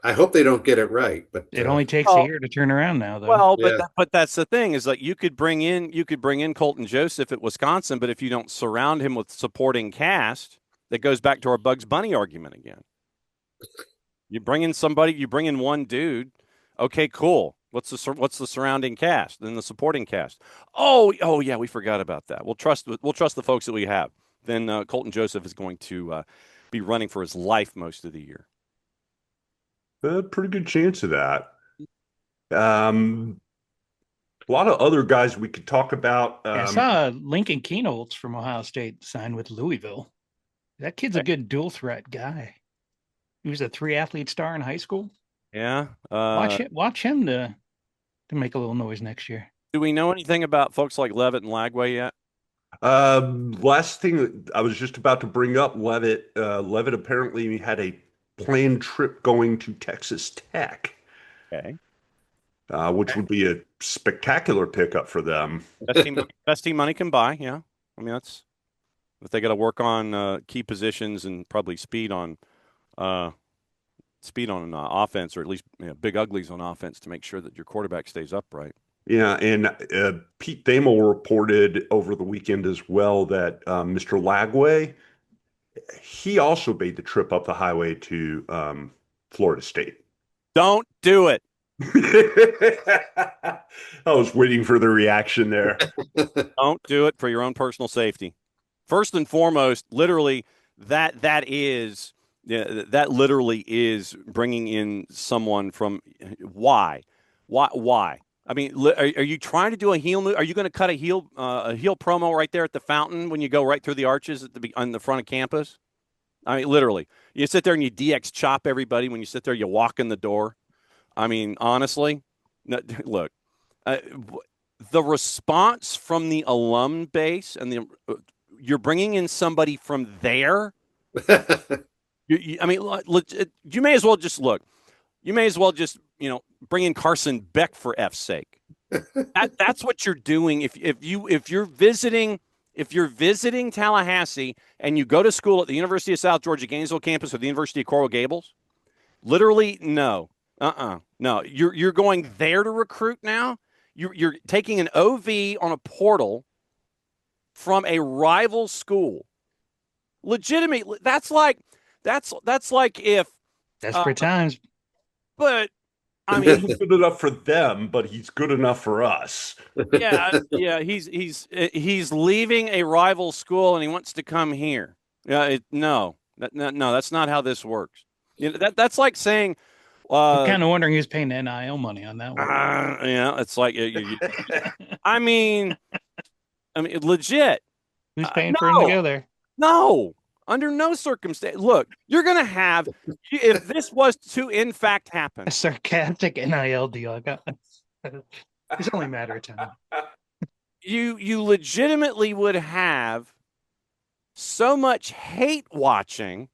I hope they don't get it right. But it only takes a year to turn around now, though. Well, but that's the thing is like you could bring in Colton Joseph at Wisconsin, but if you don't surround him with supporting cast, that goes back to our Bugs Bunny argument again. You bring in one dude. Okay, cool. What's the surrounding cast? Then the supporting cast. Oh yeah, we forgot about that. We'll trust the folks that we have. Then Colton Joseph is going to be running for his life most of the year. Pretty good chance of that. A lot of other guys we could talk about. I saw Lincoln Keenholz from Ohio State sign with Louisville. That kid's a good dual threat guy. He was a 3-athlete star in high school. Yeah. Watch him to make a little noise next year. Do we know anything about folks like Levitt and Lagway yet? Last thing I was just about to bring up, Levitt. Levitt apparently had a planned trip going to Texas Tech, Okay. which would be a spectacular pickup for them. Best team money can buy. Yeah. I mean, that's if they got to work on key positions and probably uh, speed on offense, or at least big uglies on offense to make sure that your quarterback stays upright. Yeah, and Pete Thamel reported over the weekend as well that Mr. Lagway, he also made the trip up the highway to Florida State. Don't do it. I was waiting for the reaction there. Don't do it for your own personal safety. First and foremost, literally, that is that literally is bringing in someone from why? I mean, are you trying to do a heel move? Are you going to cut a heel promo right there at the fountain when you go right through the arches on the front of campus? I mean, literally, you sit there and you DX chop everybody when you sit there. You walk in the door. I mean, honestly, no, look, uh, the response from the alum base and you're bringing in somebody from there. I mean, you may as well just look. You may as well just bring in Carson Beck for F's sake. That's what you're doing. If you're visiting Tallahassee and you go to school at the University of South Georgia Gainesville campus or the University of Coral Gables, literally no. No. You're going there to recruit now. You're taking an OV on a portal from a rival school. Legitimately, that's like if Desperate times. But I He's mean, good enough for them, but he's good enough for us. yeah. He's leaving a rival school and he wants to come here. Yeah, no, that's not how this works. That's like saying. I'm kind of wondering who's paying the NIL money on that one. It's like I mean, legit. Who's paying for him to go there? No, under no circumstance. Look, you're going to have, if this was to in fact happen, A sarcastic NIL deal. It's only a matter of time. You legitimately would have so much hate watching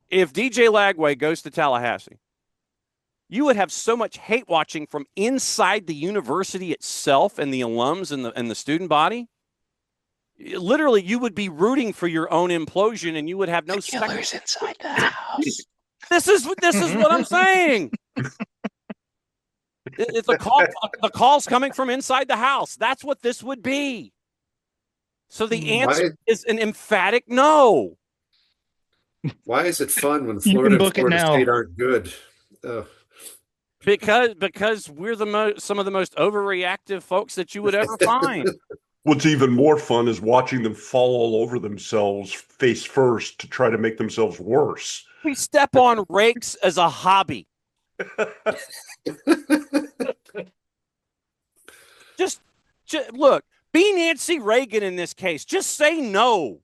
if DJ Lagway goes to Tallahassee. You would have so much hate watching from inside the university itself and the alums and the student body. Literally, you would be rooting for your own implosion, and you would have no killers inside the house. This is what I'm saying. It's a call. The call's coming from inside the house. That's what this would be. So the answer is an emphatic no. Why is it fun when Florida and Florida State aren't good? Because we're some of the most overreactive folks that you would ever find. What's even more fun is watching them fall all over themselves face first to try to make themselves worse. We step on rakes as a hobby. just look, be Nancy Reagan in this case. Just say no.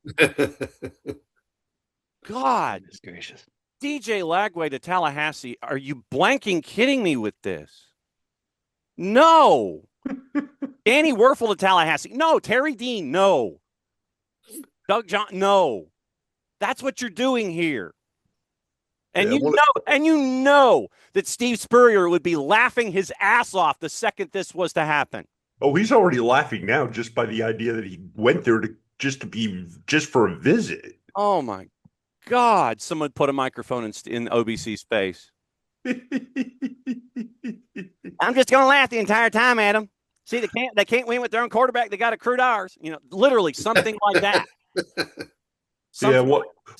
God. Goodness gracious. DJ Lagway to Tallahassee. Are you blanking kidding me with this? No. Danny Werfel to Tallahassee. No. Terry Dean. No. Doug John. No. That's what you're doing here. And you know that Steve Spurrier would be laughing his ass off the second this was to happen. Oh, he's already laughing now just by the idea that he went there just for a visit. Oh my God! Someone put a microphone in OBC's face. I'm just going to laugh the entire time at them. See, they can't win with their own quarterback. They got to recruit ours. Literally something like that.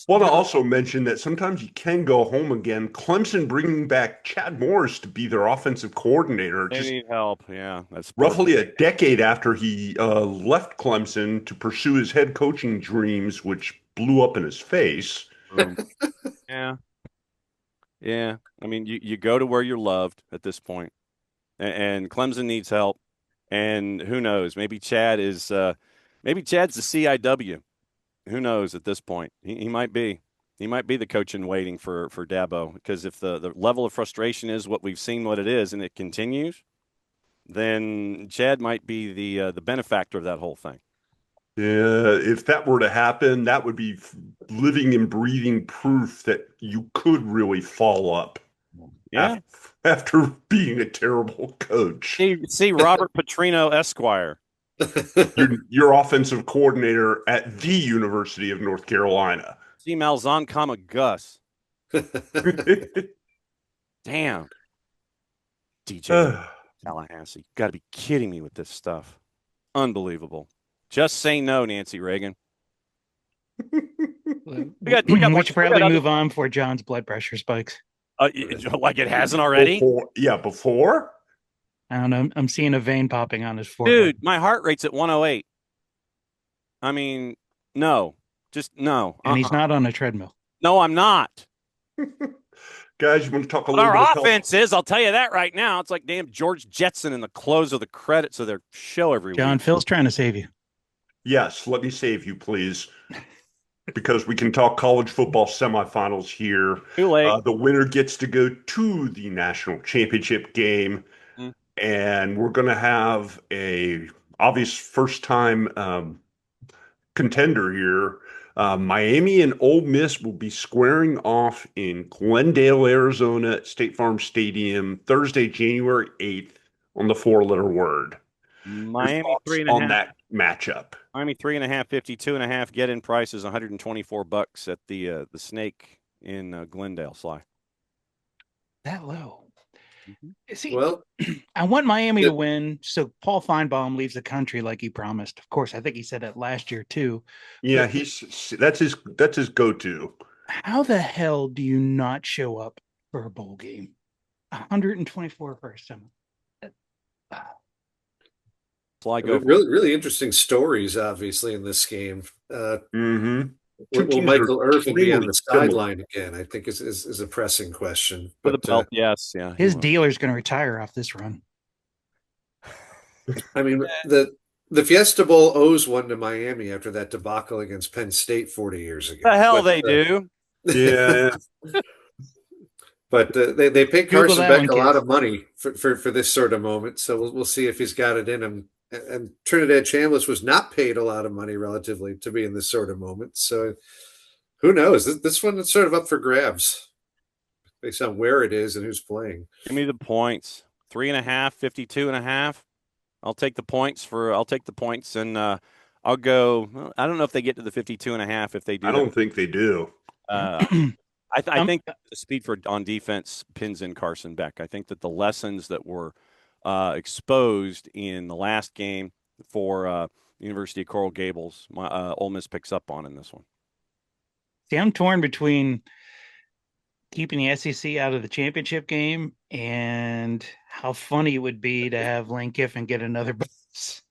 Want to also mention that sometimes you can go home again. Clemson bringing back Chad Morris to be their offensive coordinator. They need help. Yeah, that's roughly a decade after he left Clemson to pursue his head coaching dreams, which blew up in his face. Yeah. I mean, you go to where you're loved at this point, and Clemson needs help. And who knows? Maybe Chad's the CIW. Who knows at this point? He might be. He might be the coach in waiting for Dabo, because if the level of frustration is what we've seen what it is and it continues, then Chad might be the benefactor of that whole thing. Yeah, if that were to happen, that would be living and breathing proof that you could really fall up Yeah. after being a terrible coach. See Robert Petrino Esquire. Your offensive coordinator at the University of North Carolina. See Malzahn, comma Gus. Damn. DJ Tallahassee. Got to be kidding me with this stuff. Unbelievable. Just say no, Nancy Reagan. We should probably move on before John's blood pressure spikes. Like it hasn't already? Before? I don't know. I'm seeing a vein popping on his forehead. Dude, my heart rate's at 108. I mean, no. Just no. And he's not on a treadmill. No, I'm not. Guys, you want to talk a But little bit our offense is, I'll tell you that right now. It's like damn George Jetson in the close of the credits of their show every week. John, Phil's trying to save you. Yes, let me save you, please. Because we can talk college football semifinals here. Too late. The winner gets to go to the national championship game. And we're going to have a obvious first-time contender here. Miami and Ole Miss will be squaring off in Glendale, Arizona at State Farm Stadium Thursday, January 8th on the four-letter word. Miami 3.5 on that matchup. Miami 3.5, 52.5. Get-in price is $124 at the Snake in Glendale. Sly. That low. See, Well, I want Miami to win, so Paul Feinbaum leaves the country like he promised. Of course, I think he said that last year too. Yeah, that's his go-to. How the hell do you not show up for a bowl game? 124 first time. Sly, go. Really interesting stories, obviously, in this game. Will Michael Irvin be on the sideline again? I think is a pressing question. For the belt, yes, yeah. His dealer's going to retire off this run. I mean, the Fiesta Bowl owes one to Miami after that debacle against Penn State 40 years ago. The hell they do. Yeah. But they pay Carson Beck a lot of money for this sort of moment, so we'll see if he's got it in him. And Trinidad Chambliss was not paid a lot of money relatively to be in this sort of moment. So who knows? This one is sort of up for grabs based on where it is and who's playing. Give me the points. 3.5, 52.5. I'll take the points and I'll go. Well, I don't know if they get to the 52.5 if they do. I don't think they do. I think the speed on defense pins in Carson Beck. I think that the lessons that were exposed in the last game for University of Coral Gables, Ole Miss picks up on in this one. See, I'm torn between keeping the SEC out of the championship game and how funny it would be to have Lane Kiffin get another bonus.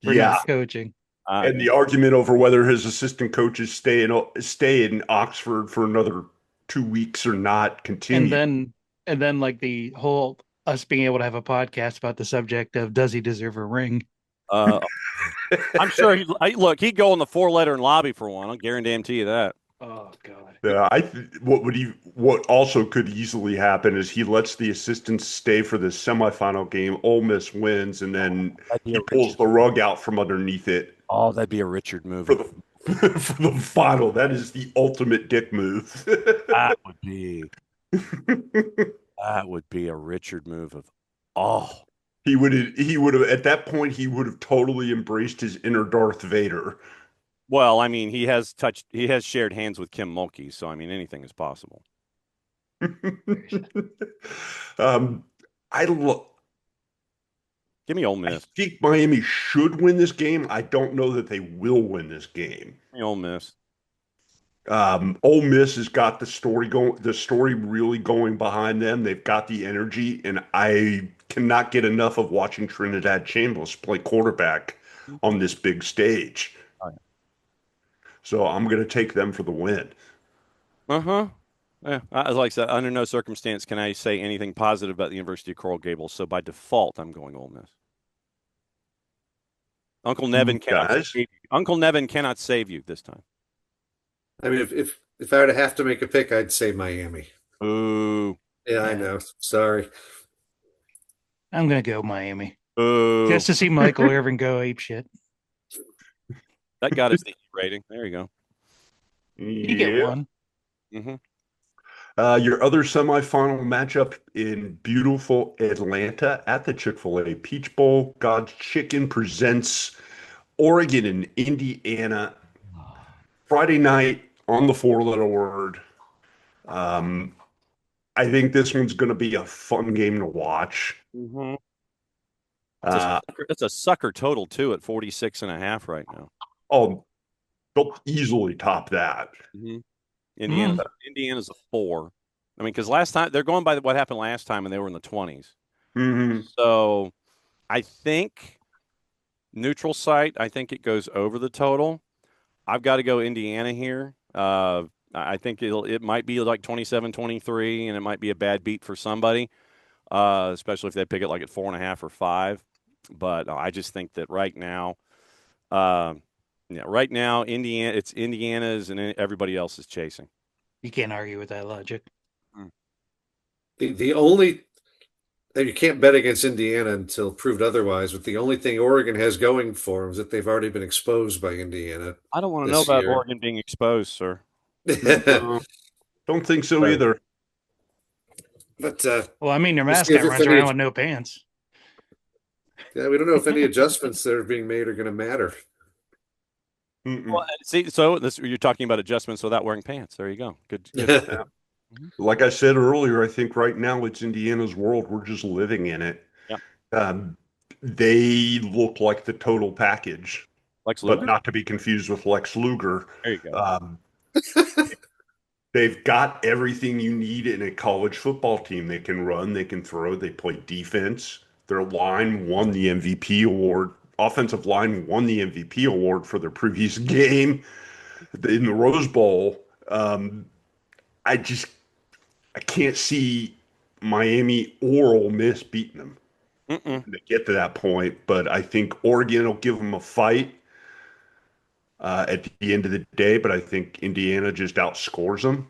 Yeah, coaching. And the argument over whether his assistant coaches stay in Oxford for another 2 weeks or not continue. And then like the whole us being able to have a podcast about the subject of does he deserve a ring? I'm sure he'd go in the 4-letter and lobby for one. I'll guarantee you that. Oh God. Yeah, what also could easily happen is he lets the assistants stay for the semifinal game. Ole Miss wins, and then he pulls the rug out from underneath it. Oh, that'd be a Richard move for the final. That is the ultimate dick move. That would be a Richard move he would have at that point he would have totally embraced his inner Darth Vader. Well, I mean, he has shared hands with Kim Mulkey, so I mean anything is possible. Give me Ole Miss. I think Miami should win this game. I don't know that they will win this game. Give me Ole Miss. Ole Miss has got the story really going behind them. They've got the energy, and I cannot get enough of watching Trinidad Chambliss play quarterback on this big stage. Oh, yeah. So I'm going to take them for the win. Yeah, as like I said, under no circumstance can I say anything positive about the University of Coral Gables. So by default, I'm going Ole Miss. Uncle Nevin cannot save you this time. I mean, if I were to have to make a pick, I'd say Miami. Ooh. Yeah, I know. Sorry. I'm going to go Miami. Boo. Just to see Michael Irvin go ape shit. That got us the E rating. There you go. You get one. Mm-hmm. Your other semifinal matchup in beautiful Atlanta at the Chick-fil-A Peach Bowl. God's Chicken presents Oregon and Indiana Friday night on the four-letter word. I think this one's going to be a fun game to watch. Mm-hmm. Uh, It's a sucker total, too, at 46.5 right now. oh, they'll easily top that. Mm-hmm. Indiana's a 4. I mean, because last time they're going by what happened last time, and they were in the 20s. Mm-hmm. So I think neutral site. I think it goes over the total. I've got to go Indiana here. I think it might be like 27-23, and it might be a bad beat for somebody, especially if they pick it like at 4.5 or 5. But I just think that right now, Indiana, it's Indiana's, and everybody else is chasing. You can't argue with that logic. The only you can't bet against Indiana until proved otherwise. But the only thing Oregon has going for them is that they've already been exposed by Indiana. I don't want to know this about year. Oregon being exposed, sir. Don't think so either. But Well, I mean, their Let's see mascot if runs any- around with no pants. yeah, we don't know if any adjustments that are being made are going to matter. Well, see, so you're talking about adjustments without wearing pants. There you go. Good. Yeah. Like I said earlier, I think right now it's Indiana's world. We're just living in it. Yeah. They look like the total package, Lex Luger? but not to be confused with Lex Luger. There you go. They've got everything you need in a college football team. They can run, they can throw, they play defense. Their line won the MVP award. Offensive line won the MVP award for their previous game in the Rose Bowl. I can't see Miami or Ole Miss beating them to get to that point. But I think Oregon will give them a fight at the end of the day. But I think Indiana just outscores them,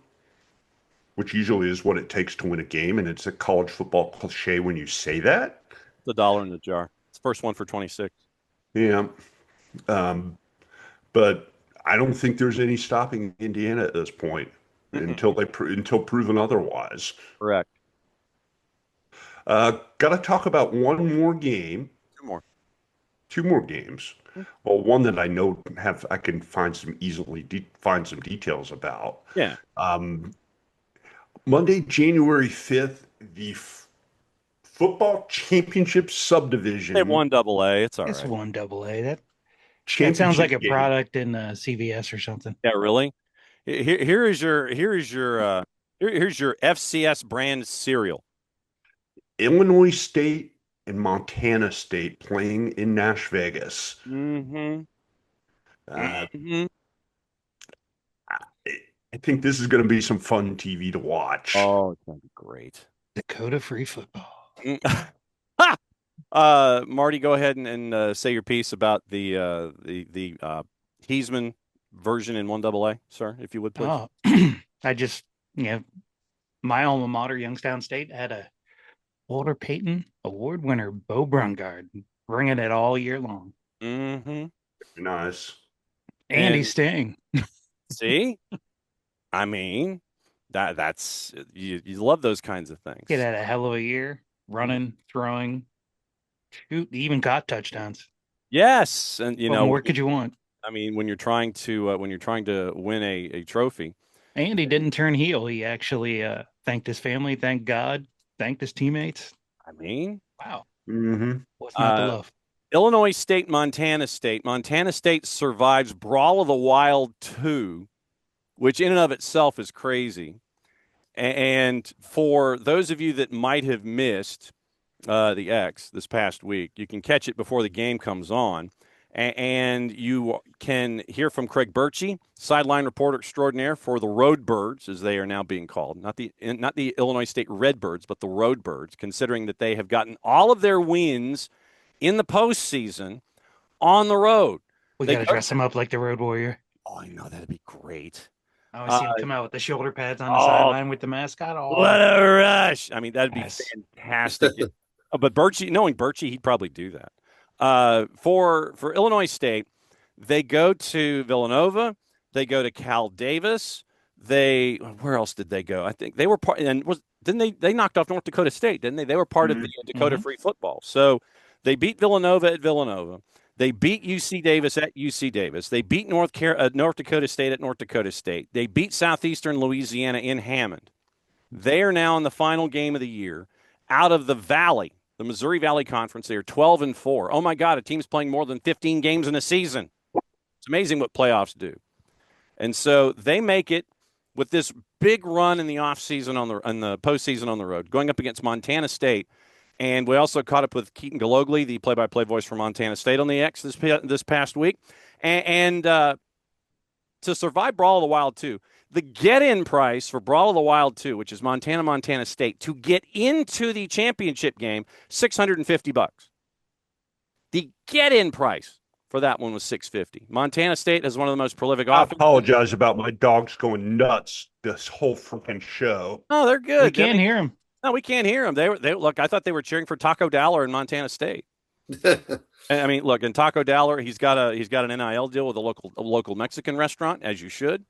which usually is what it takes to win a game. And it's a college football cliche when you say that. The dollar in the jar. It's the first one for 26. Yeah. But I don't think there's any stopping Indiana at this point until proven otherwise. Correct. Got to talk about one more game. Two more games. Well, one that I know I can find some details about. Yeah. Monday, January 5th, the football championship subdivision. They won AA. It's all It's right. one AA. That Championship sounds like a game. product in CVS or something. Yeah, really. Here's your FCS brand cereal. Illinois State and Montana State playing in Nash Vegas. Mm-hmm. I think this is going to be some fun TV to watch. Oh, it's going to be great. Dakota free football. Marty, go ahead and say your piece about the Heisman version in 1AA, sir, if you would, please. Oh, my alma mater, Youngstown State, had a Walter Payton Award winner, Bo Brungard, bringing it all year long. Mm-hmm. Nice. Andy Sting. See? I mean, that's you love those kinds of things. Kid had a hell of a year, running, throwing, shoot, even caught touchdowns. Yes, and What more could you want? I mean, when you're trying to win a trophy. And he didn't turn heel. He actually thanked his family, thanked God, thanked his teammates. I mean, wow. Mm-hmm. What's not to love? Illinois State, Montana State. Montana State survives Brawl of the Wild 2, which in and of itself is crazy. And for those of you that might have missed the X this past week, you can catch it before the game comes on. And you can hear from Craig Birchie, sideline reporter extraordinaire for the Roadbirds, as they are now being called. Not the Illinois State Redbirds, but the Roadbirds, considering that they have gotten all of their wins in the postseason on the road. We got to dress him up like the Road Warrior. Oh, I know. That'd be great. I always see him come out with the shoulder pads on the sideline with the mascot. What a rush. I mean, that'd be fantastic. But Birchie, knowing Birchie, he'd probably do that. For Illinois State, they go to Villanova, they go to Cal Davis. Where else did they go? I think they were part, and didn't they knocked off North Dakota State, didn't they? They were part of the Dakota Free Football. So they beat Villanova at Villanova. They beat UC Davis at UC Davis. They beat North Dakota State at North Dakota State. They beat Southeastern Louisiana in Hammond. They are now in the final game of the year. Out of the Valley, the Missouri Valley Conference, they are 12-4. Oh my God, a team's playing more than 15 games in a season. It's amazing what playoffs do. And so they make it with this big run in the offseason on the postseason on the road, going up against Montana State. And we also caught up with Keaton Galogly, the play-by-play voice for Montana State on the X this past week. And to survive Brawl of the Wild 2, the get-in price for Brawl of the Wild 2, which is Montana State, to get into the championship game, $650. The get-in price for that one was $650. Montana State has one of the most prolific I offenses. apologize about my dogs going nuts this whole freaking show. Oh, they're good. We can't hear them. No, we can't hear them. They look. I thought they were cheering for Taco Dowler in Montana State. I mean, look, and Taco Dowler, he's got an NIL deal with a local Mexican restaurant, as you should.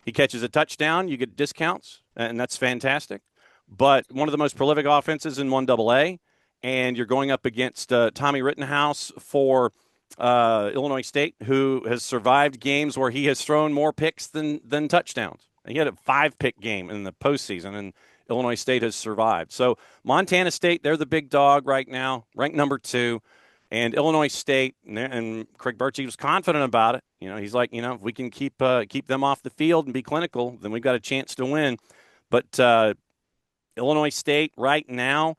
He catches a touchdown, you get discounts, and that's fantastic. But one of the most prolific offenses in 1AA, and you're going up against Tommy Rittenhouse for Illinois State, who has survived games where he has thrown more picks than touchdowns. He had a 5-pick game in the postseason, and Illinois State has survived. So Montana State, they're the big dog right now, ranked number 2. And Illinois State, and Craig Birchie was confident about it. You know, he's like, if we can keep them off the field and be clinical, then we've got a chance to win. But Illinois State right now,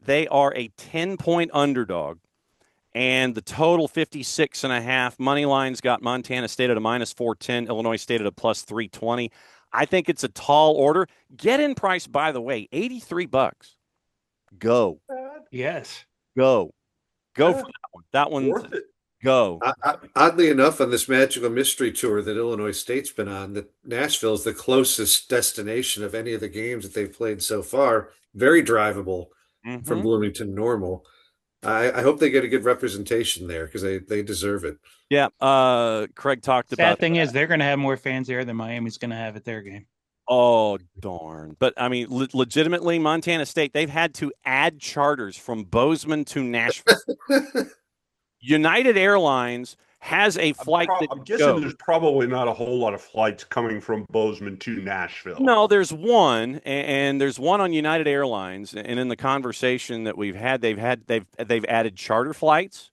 they are a 10-point underdog. And the total 56.5. Money line's got Montana State at a -410, Illinois State at a +320. I think it's a tall order. Get-in price, by the way, $83. Go. Yes. Go for that one. That one's Worth it. go. Oddly enough, on this Magical Mystery Tour that Illinois State's been on, that Nashville is the closest destination of any of the games that they've played so far. Very drivable from Bloomington Normal. I hope they get a good representation there because they deserve it. Yeah. Craig talked about. Sad thing is, they're going to have more fans there than Miami's going to have at their game. Oh, darn. But, I mean, legitimately, Montana State, they've had to add charters from Bozeman to Nashville. United Airlines has a flight I'm guessing there's probably not a whole lot of flights coming from Bozeman to Nashville. No, there's one, and there's one on United Airlines. And in the conversation that we've had, they've added charter flights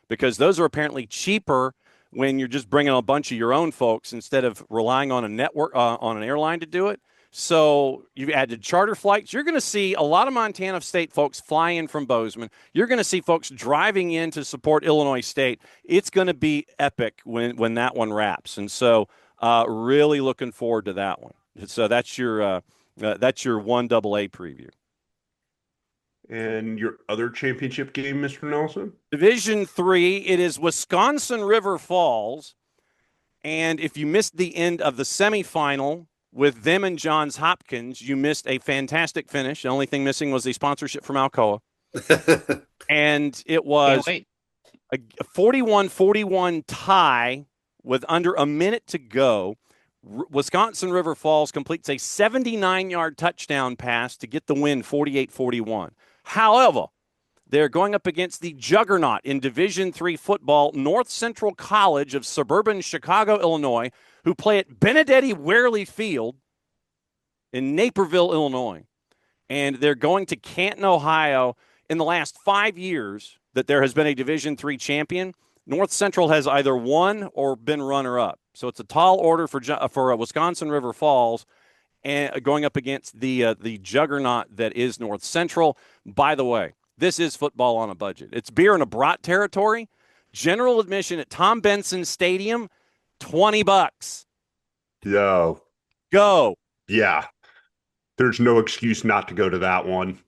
because those are apparently cheaper when you're just bringing a bunch of your own folks instead of relying on a network, on an airline to do it. So you've added charter flights. You're going to see a lot of Montana State folks fly in from Bozeman. You're going to see folks driving in to support Illinois State. It's going to be epic when that one wraps. And so really looking forward to that one. So that's your 1AA preview. And your other championship game, Mr. Nelson? Division III, it is Wisconsin River Falls. And if you missed the end of the semifinal with them and Johns Hopkins, you missed a fantastic finish. The only thing missing was the sponsorship from Alcoa. And it was a 41-41 tie with under a minute to go. Wisconsin River Falls completes a 79-yard touchdown pass to get the win 48-41. However, they're going up against the juggernaut in Division III football, North Central College of suburban Chicago, Illinois, who play at Benedetti Wehrle Field in Naperville, Illinois. And they're going to Canton, Ohio. In the last 5 years that there has been a Division III champion, North Central has either won or been runner-up. So it's a tall order for Wisconsin River Falls, and going up against the juggernaut that is North Central. By the way, this is football on a budget. It's beer and a brat territory. General admission at Tom Benson Stadium, $20. Yo. Go. Yeah. There's no excuse not to go to that one.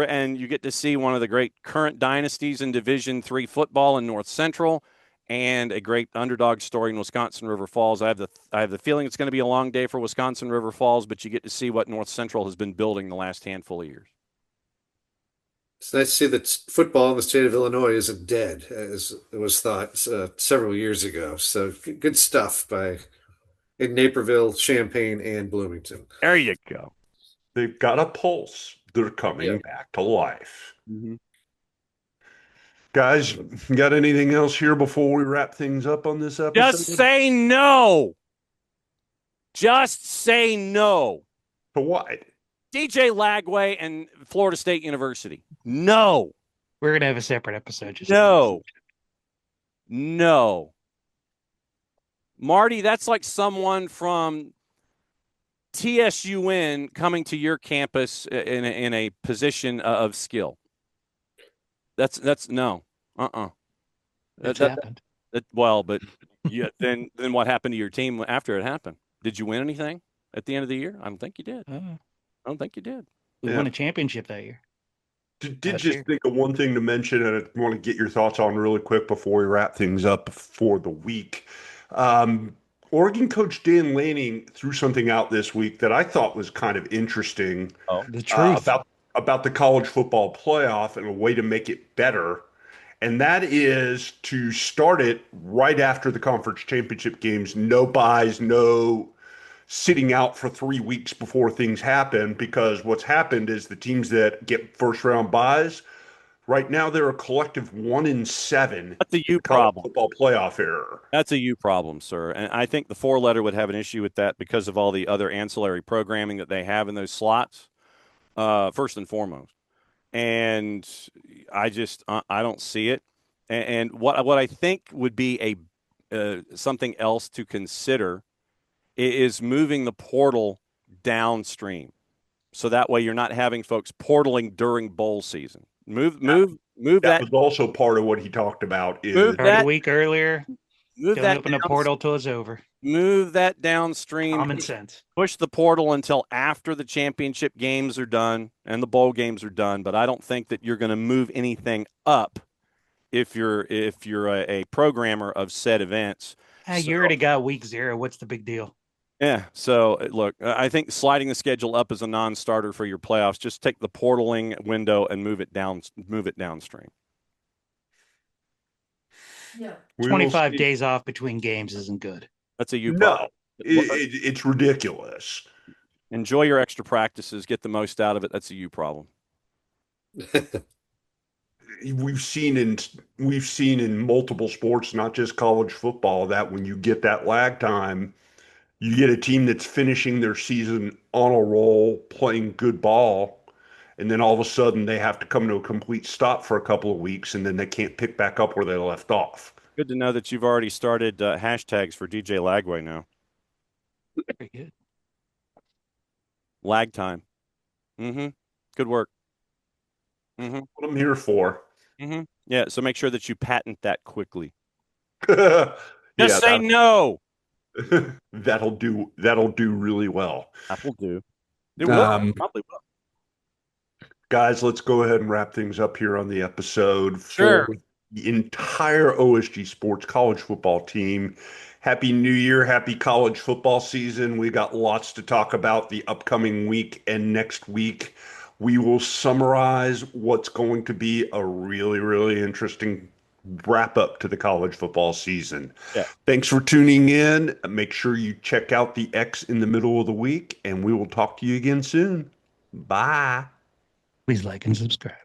And you get to see one of the great current dynasties in Division III football in North Central, and a great underdog story in Wisconsin River Falls. I have the feeling it's going to be a long day for Wisconsin River Falls, but you get to see what North Central has been building the last handful of years. It's nice to see that football in the state of Illinois isn't dead, as it was thought several years ago. So good stuff by in Naperville, Champaign, and Bloomington. There you go. They've got a pulse. They're coming Yep. back to life. Mm-hmm. Guys, got anything else here before we wrap things up on this episode? Just say no. Just say no. To what? DJ Lagway and Florida State University. No. We're gonna have a separate episode. Just No. No. Marty, that's like someone from TSUN coming to your campus in a position of skill. That's no. It's happened. Well, but yeah, then what happened to your team after it happened? Did you win anything at the end of the year? I don't think you did. I don't think you did. We won a championship that year. Did just think of one thing to mention, and I want to get your thoughts on really quick before we wrap things up for the week. Oregon coach Dan Lanning threw something out this week that I thought was kind of interesting. Oh, The truth. About the college football playoff and a way to make it better. And that is to start it right after the conference championship games. No buys, no sitting out for 3 weeks before things happen, because what's happened is the teams that get first round buys right now, they're a collective 1-7. That's a you college problem. football playoff error. That's a you problem, sir. And I think the four-letter would have an issue with that because of all the other ancillary programming that they have in those slots, first and foremost. And I don't see it. And what I think would be something else to consider is moving the portal downstream, so that way you're not having folks portaling during bowl season. Move that was also part of what he talked about. Is Move Start a week earlier. move Don't that open a portal till it's over. Move that downstream. Common sense. Push the portal until after the championship games are done and the bowl games are done. But I don't think that you're going to move anything up if you're a programmer of said events. You already got week 0. What's the big deal? Yeah. So look, I think sliding the schedule up is a non-starter for your playoffs. Just take the portaling window and move it downstream. Yeah. 25 days off between games isn't good. That's a you No, problem. it's ridiculous. Enjoy your extra practices. Get the most out of it. That's a you problem. We've seen in multiple sports, not just college football, that when you get that lag time, you get a team that's finishing their season on a roll, playing good ball, and then all of a sudden they have to come to a complete stop for a couple of weeks, and then they can't pick back up where they left off. Good to know that you've already started hashtags for DJ Lagway now. Very good. Lag time. Mm-hmm. Good work. Mm-hmm. What I'm here for. Mm-hmm. Yeah, so make sure that you patent that quickly. Yeah, Just say no. that'll do really well. That will do. It will. Probably will. Guys, let's go ahead and wrap things up here on the episode. Sure. For the entire OSG Sports college football team, Happy New Year. Happy college football season. We got lots to talk about the upcoming week and next week. We will summarize what's going to be a really, really interesting wrap up to the college football season. Yeah. Thanks for tuning in. Make sure you check out the X in the middle of the week, and we will talk to you again soon. Bye. Please like and subscribe.